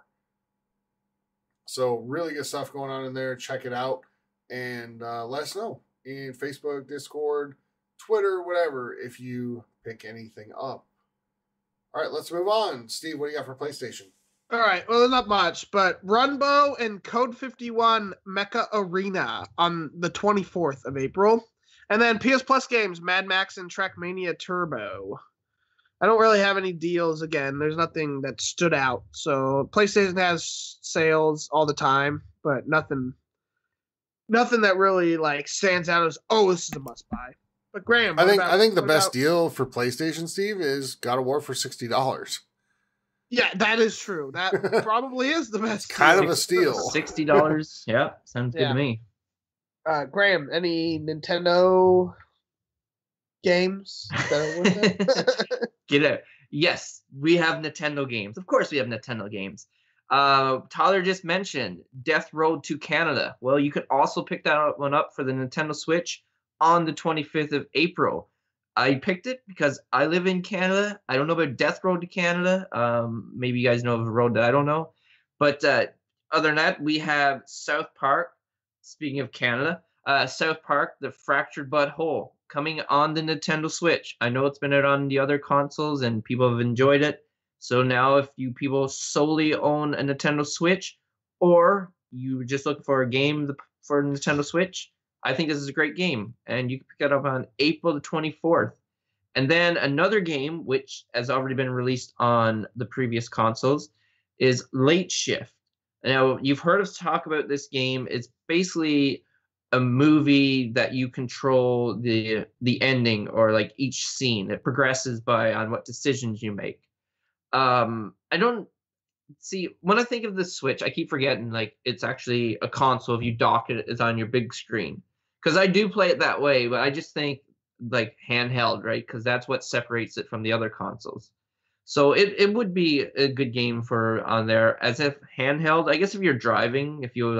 So really good stuff going on in there. Check it out and let us know in Facebook, Discord, Twitter, whatever, if you pick anything up. All right, let's move on. Steve, what do you got for PlayStation? All right, well, not much, but Runbow and Code 51 Mecha Arena on the 24th of April. And then PS Plus games, Mad Max and Trackmania Turbo. I don't really have any deals again. There's nothing that stood out. So PlayStation has sales all the time, but nothing that really stands out as, oh, this is a must buy. But Graham, I think the best deal for PlayStation, Steve, is God of War for $60. Yeah, that is true. That probably is the best. Kind of a steal. $60. Yeah, sounds good to me. Graham, any Nintendo games? Get it. Yes, we have Nintendo games. Of course we have Nintendo games. Tyler just mentioned Death Road to Canada. Well, you could also pick that one up for the Nintendo Switch on the 25th of April. I picked it because I live in Canada. I don't know about Death Road to Canada. Maybe you guys know of a road that I don't know. But other than that, we have South Park. Speaking of Canada, South Park, The Fractured But Whole, coming on the Nintendo Switch. I know it's been out on the other consoles and people have enjoyed it. So now if you people solely own a Nintendo Switch or you just looking for a game for Nintendo Switch, I think this is a great game. And you can pick it up on April the 24th. And then another game, which has already been released on the previous consoles, is Late Shift. Now, you've heard us talk about this game. It's basically a movie that you control the ending or each scene. It progresses on what decisions you make. I don't see, when I think of the Switch, I keep forgetting it's actually a console. If you dock it, it's on your big screen. Because I do play it that way, but I just think handheld, right? Because that's what separates it from the other consoles. So it would be a good game for on there as if handheld. I guess if you're driving, if you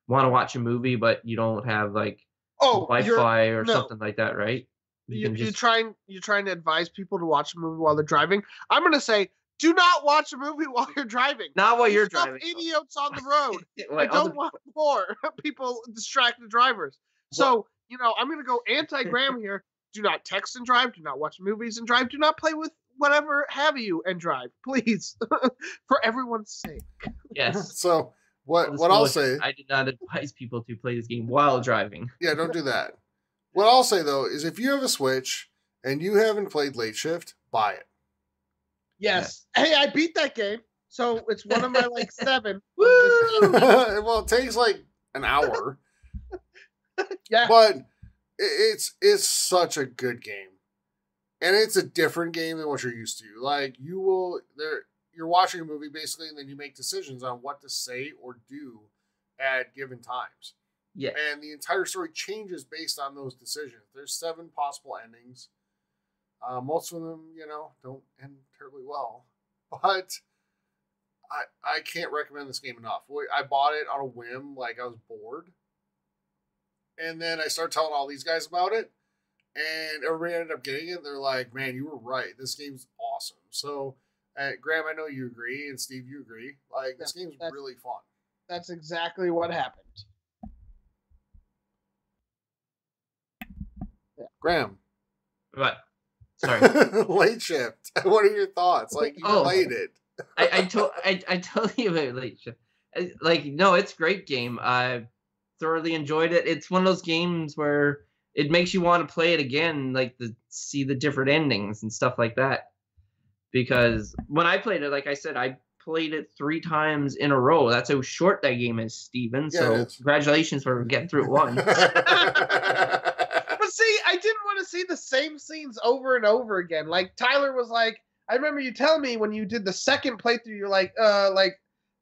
want to watch a movie but you don't have Wi-Fi or something like that, right? You're trying to advise people to watch a movie while they're driving. I'm gonna say, do not watch a movie while you're driving. Not while you're driving. Idiots on the road. I don't want more people distracted drivers. So I'm gonna go anti-Graham here. Do not text and drive. Do not watch movies and drive. Do not play with whatever have you and drive, please, for everyone's sake. Yes. So what I'll say, I did not advise people to play this game while driving. yeah, don't do that. What I'll say though is if you have a Switch and you haven't played Late Shift, buy it. Yes. Yeah. Hey, I beat that game, so it's one of my like 7. Well, it takes like an hour. Yeah, but it's such a good game, and it's a different game than what you're used to. Like you're watching a movie basically, and then you make decisions on what to say or do at given times. Yeah, and the entire story changes based on those decisions. There's 7 possible endings. Most of them, don't end terribly well, but I can't recommend this game enough. I bought it on a whim, like I was bored. And then I started telling all these guys about it, and everybody ended up getting it. They're like, man, you were right. This game's awesome. So, Graham, I know you agree, and Steve, you agree. Like, this game's really fun. That's exactly what happened. Yeah. Graham. What? Sorry. Late Shift. What are your thoughts? Like, you played it. I told you about Late Shift. Like, no, it's a great game. I thoroughly enjoyed it. It's one of those games where it makes you want to play it again, like see the different endings and stuff like that. Because when I played it, like I said, I played it 3 times in a row. That's how short that game is, Steven. Yeah, so congratulations for getting through it once. But see, I didn't want to see the same scenes over and over again. Like Tyler was like, I remember you telling me when you did the second playthrough, you're like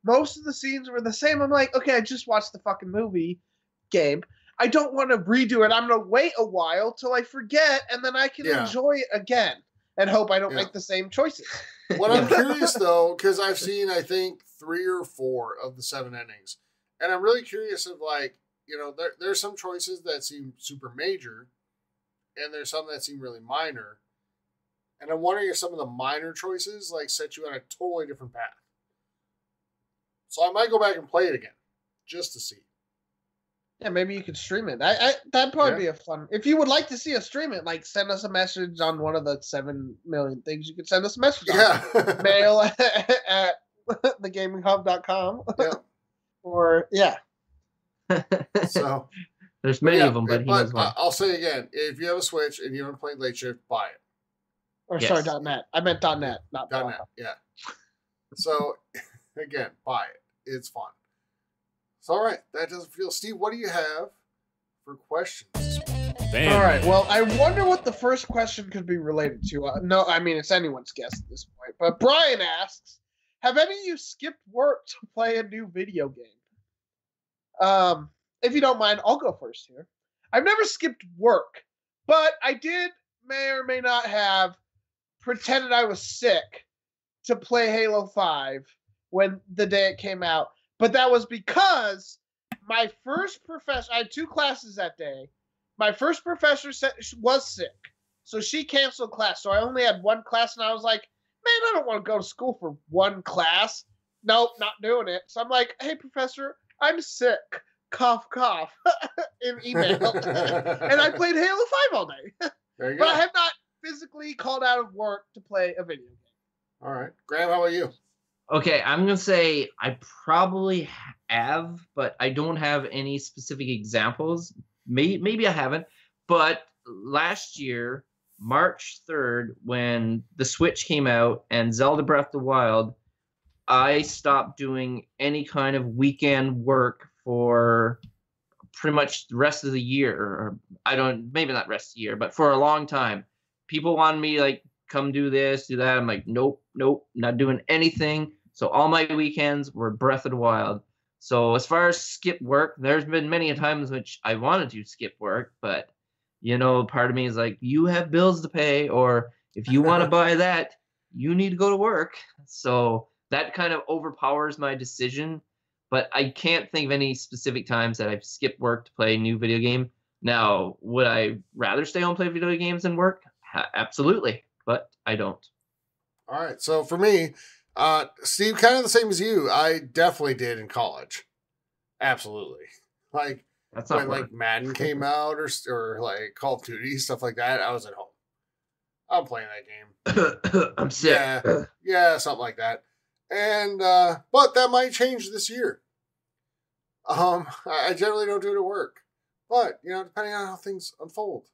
most of the scenes were the same. I'm like, okay, I just watched the fucking movie game. I don't want to redo it. I'm going to wait a while till I forget, and then I can enjoy it again and hope I don't make the same choices. What I'm curious, though, because I've seen, I think, 3 or 4 of the 7 endings, and I'm really curious of, like, there's some choices that seem super major, and there's some that seem really minor, and I'm wondering if some of the minor choices, like, set you on a totally different path. So I might go back and play it again, just to see. Yeah, maybe you could stream it. That'd probably be a fun. If you would like to see us stream it, like send us a message on one of the 7 million things you could send us a message on. Yeah. Mail at thegaminghub.com. Yeah. Or, yeah. So there's many of them, but he knows one. I'll say again, if you have a Switch and you haven't played Late Shift, buy it. Or sorry, .net. I meant .net, not .net. Yeah. So, again, buy it. It's fun. So, all right, that doesn't feel. Steve, what do you have for questions? Bam. All right, well, I wonder what the first question could be related to. No, I mean, it's anyone's guess at this point. But Brian asks, have any of you skipped work to play a new video game? If you don't mind, I'll go first here. I've never skipped work, but I may or may not have pretended I was sick to play Halo 5 when the day it came out. But that was because my first professor, I had 2 classes that day. My first professor was sick, so she canceled class. So I only had 1 class, and I was like, man, I don't want to go to school for 1 class. Nope, not doing it. So I'm like, hey, professor, I'm sick. Cough, cough, in email. And I played Halo 5 all day. There you But go. I have not physically called out of work to play a video game. All right. Graham, how about you? Okay, I'm going to say I probably have, but I don't have any specific examples. Maybe I haven't, but last year, March 3rd, when the Switch came out and Zelda Breath of the Wild, I stopped doing any kind of weekend work for pretty much the rest of the year. Or maybe not rest of the year, but for a long time. People wanted me like, come do this, do that. I'm like, nope, not doing anything. So all my weekends were Breath of the Wild. So as far as skip work, there's been many times which I wanted to skip work, but part of me is like, you have bills to pay, or if you want to buy that, you need to go to work. So that kind of overpowers my decision, but I can't think of any specific times that I've skipped work to play a new video game. Now, would I rather stay home and play video games than work? Absolutely, but I don't. All right. So for me, Steve, kind of the same as you. I definitely did in college. Absolutely. Like, That's not when work. like Madden came out or like Call of Duty, stuff like that, I was at home. I'm playing that game. I'm sick. Yeah, something like that. And but that might change this year. I generally don't do it at work, but depending on how things unfold,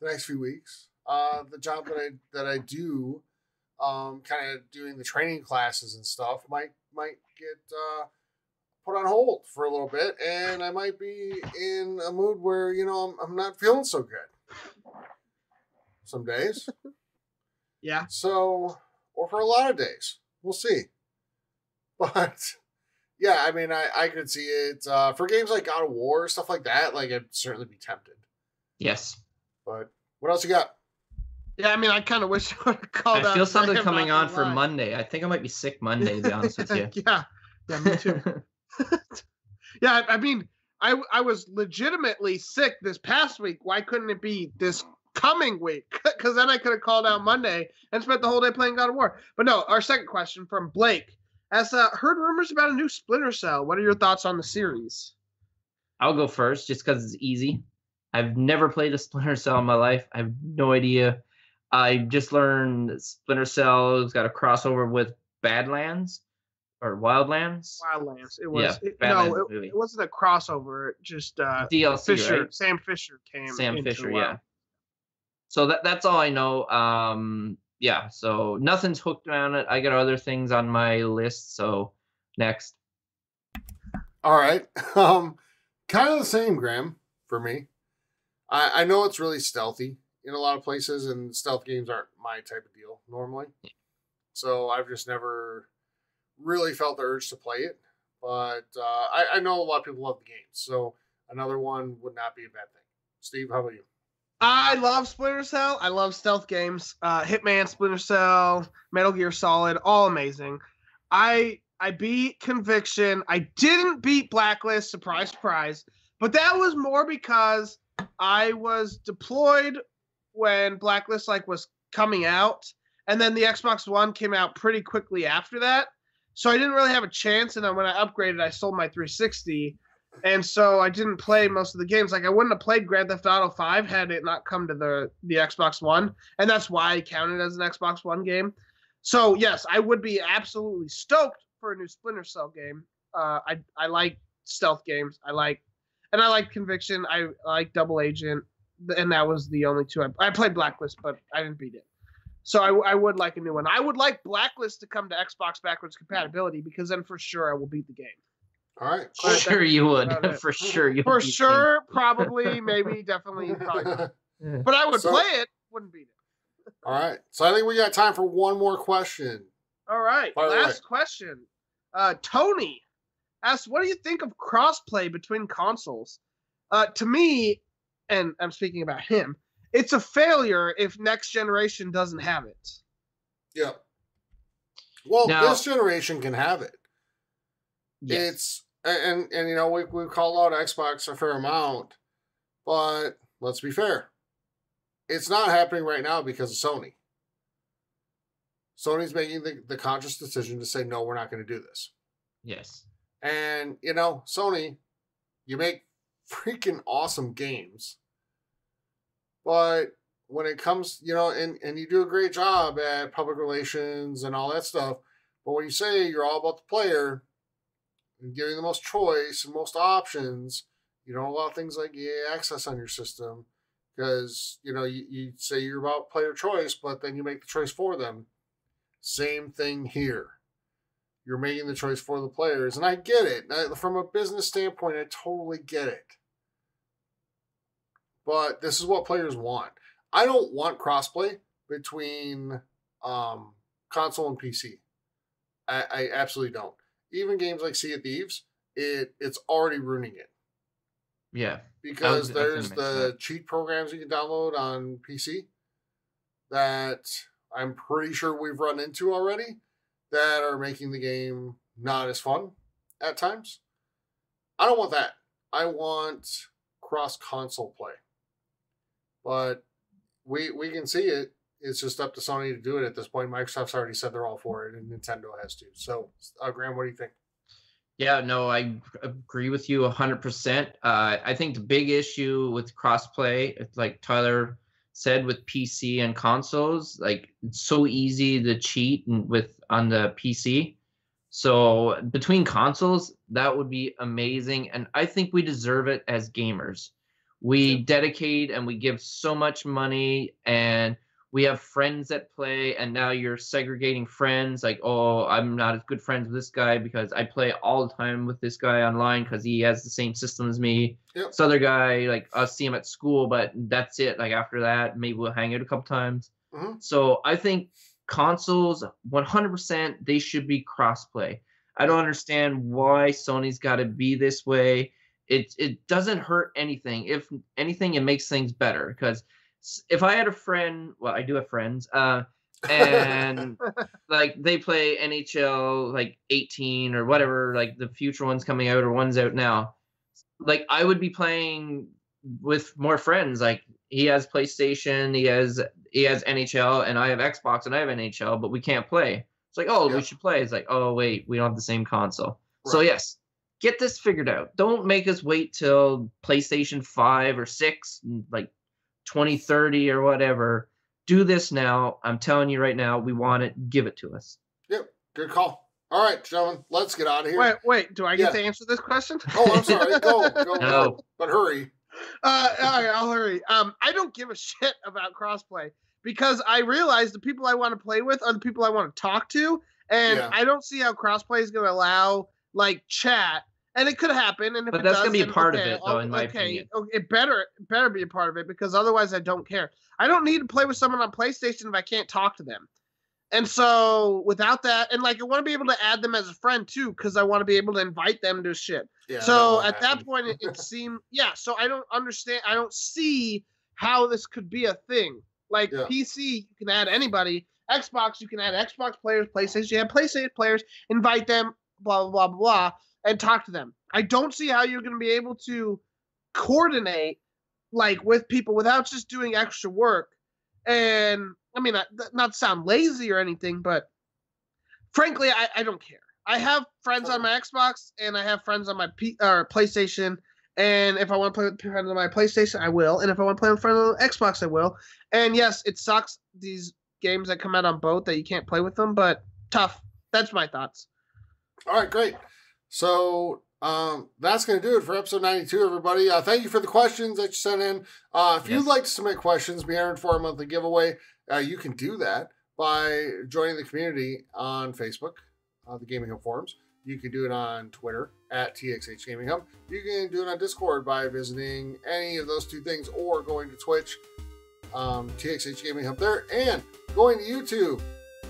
the next few weeks, the job that I do, kind of doing the training classes and stuff, might get put on hold for a little bit, and I might be in a mood where I'm not feeling so good some days. Yeah. So, or for a lot of days, we'll see. But yeah, I mean, I could see it for games like God of War, stuff like that. Like, I'd certainly be tempted. Yes. But what else you got? Yeah, I mean, I kind of wish I would have called. I feel something Graham, coming not on gonna for lie. Monday. I think I might be sick Monday, to be honest with you. Yeah, me too. Yeah, I mean, I was legitimately sick this past week. Why couldn't it be this coming week? Because then I could have called out Monday and spent the whole day playing God of War. But no, our second question from Blake. Has heard rumors about a new Splinter Cell. What are your thoughts on the series? I'll go first just because it's easy. I've never played a Splinter Cell in my life. I have no idea. I just learned that Splinter Cell's got a crossover with Badlands or Wildlands. Wildlands. It was. Yeah, Badlands movie. It wasn't a crossover. It just DLC, Fisher. right? Sam Fisher came. Sam into Fisher, Wild. yeah. So that's all I know. Yeah, so nothing's hooked on it. I got other things on my list, so next. All right. Kind of the same, Graham, for me. I know it's really stealthy in a lot of places, and stealth games aren't my type of deal normally. So I've just never really felt the urge to play it. But I know a lot of people love the game, so another one would not be a bad thing. Steve, how about you? I love Splinter Cell. I love stealth games. Hitman, Splinter Cell, Metal Gear Solid, all amazing. I beat Conviction. I didn't beat Blacklist, surprise, surprise. But that was more because I was deployed when Blacklist was coming out, and then the Xbox One came out pretty quickly after that. So I didn't really have a chance, and then when I upgraded, I sold my 360. And so I didn't play most of the games. Like, I wouldn't have played Grand Theft Auto 5 had it not come to the Xbox One. And that's why I count it as an Xbox One game. So, yes, I would be absolutely stoked for a new Splinter Cell game. I like stealth games. I like Conviction. I like Double Agent. And that was the only two. I played Blacklist, but I didn't beat it. So I would like a new one. I would like Blacklist to come to Xbox backwards compatibility, because then for sure I will beat the game. All right. For sure you would. about it. For sure you would. For sure, probably, maybe, definitely, probably not. But I would play it, wouldn't beat it. All right. So I think we got time for one more question. All right, Fire last away. question. Tony asks, what do you think of crossplay between consoles? To me, and I'm speaking about him, it's a failure if next generation doesn't have it. Yeah. Well, Now- this generation can have it. Yes. It's and we've called out Xbox a fair amount, but let's be fair. It's not happening right now because of Sony. Sony's making the conscious decision to say, no, we're not going to do this. Yes. And, Sony, you make freaking awesome games. But when it comes, and you do a great job at public relations and all that stuff. But when you say you're all about the player and giving the most choice and most options, you don't allow things like EA access on your system. Because, you say you're about player choice, but then you make the choice for them. Same thing here. You're making the choice for the players. And I get it. From a business standpoint, I totally get it. But this is what players want. I don't want crossplay between console and PC. I absolutely don't. Even games like Sea of Thieves, it's already ruining it. Yeah. Because I was there's gonna mention the that. cheat programs you can download on PC that I'm pretty sure we've run into already that are making the game not as fun at times. I don't want that. I want cross-console play. But we can see it. It's just up to Sony to do it at this point. Microsoft's already said they're all for it, and Nintendo has to. So, Graham, what do you think? Yeah, no, I agree with you 100%. I think the big issue with crossplay, it's like Tyler said, with PC and consoles, like it's so easy to cheat on the PC. So between consoles, that would be amazing, and I think we deserve it as gamers. We dedicate and we give so much money, and we have friends that play, and now you're segregating friends. Like, oh, I'm not as good friends with this guy because I play all the time with this guy online because he has the same system as me. Yep. This other guy, like, I'll see him at school, but that's it. Like, after that, maybe we'll hang out a couple times. Mm-hmm. So I think consoles, 100%, they should be crossplay. I don't understand why Sony's got to be this way. It doesn't hurt anything. If anything, it makes things better, because if I had a friend, well, I do have friends, and like they play NHL like 18 or whatever, like the future one's coming out or one's out now, like I would be playing with more friends. Like he has PlayStation, he has NHL, and I have Xbox and I have NHL, but we can't play. It's like, oh, we should play. It's like, oh wait, we don't have the same console. Right. So yes, get this figured out. Don't make us wait till PlayStation 5 or 6, like 2030 or whatever. Do this now. I'm telling you right now, we want it. Give it to us. Yep, good call. All right, gentlemen, let's get out of here. Wait, do I get to answer this question? Oh, I'm sorry. Go, no. But hurry. All right, I'll hurry. I don't give a shit about crossplay because I realize the people I want to play with are the people I want to talk to, and I don't see how crossplay is going to allow like chat. And it could happen, and if but it that's does, gonna be a part of it, though, in my opinion. opinion. It better be a part of it, because otherwise I don't care. I don't need to play with someone on PlayStation if I can't talk to them. And so without that, and like I want to be able to add them as a friend too, because I want to be able to invite them to shit. Yeah, so at that point, it seemed So I don't understand. I don't see how this could be a thing. Like PC, you can add anybody. Xbox, you can add Xbox players. PlayStation, you have PlayStation players. Invite them. Blah blah blah blah. And talk to them. I don't see how you're going to be able to coordinate like with people without just doing extra work. And I mean, not to sound lazy or anything, but frankly, I don't care. I have friends on my Xbox and I have friends on my PlayStation. And if I want to play with friends on my PlayStation, I will. And if I want to play with friends on Xbox, I will. And yes, it sucks, these games that come out on both, that you can't play with them, but tough. That's my thoughts. All right, great. So that's going to do it for episode 92, everybody. Thank you for the questions that you sent in. If you'd like to submit questions, be entered for a monthly giveaway, you can do that by joining the community on Facebook, the Gaming Hub forums. You can do it on Twitter at TXH Gaming Hub. You can do it on Discord by visiting any of those two things, or going to Twitch, TXH Gaming Hub there, and going to YouTube,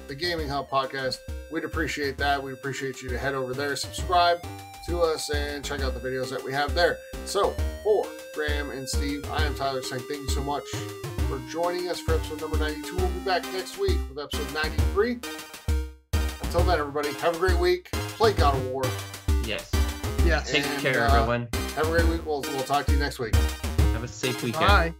the Gaming Hub podcast. We'd appreciate that. We'd appreciate you to head over there, subscribe to us, and check out the videos that we have there. So, for Graham and Steve, I am Tyler saying thank you so much for joining us for episode number 92. We'll be back next week with episode 93. Until then, everybody, have a great week. Play God of War. Yes. Yes. Take care, everyone. Have a great week. We'll talk to you next week. Have a safe weekend. Bye.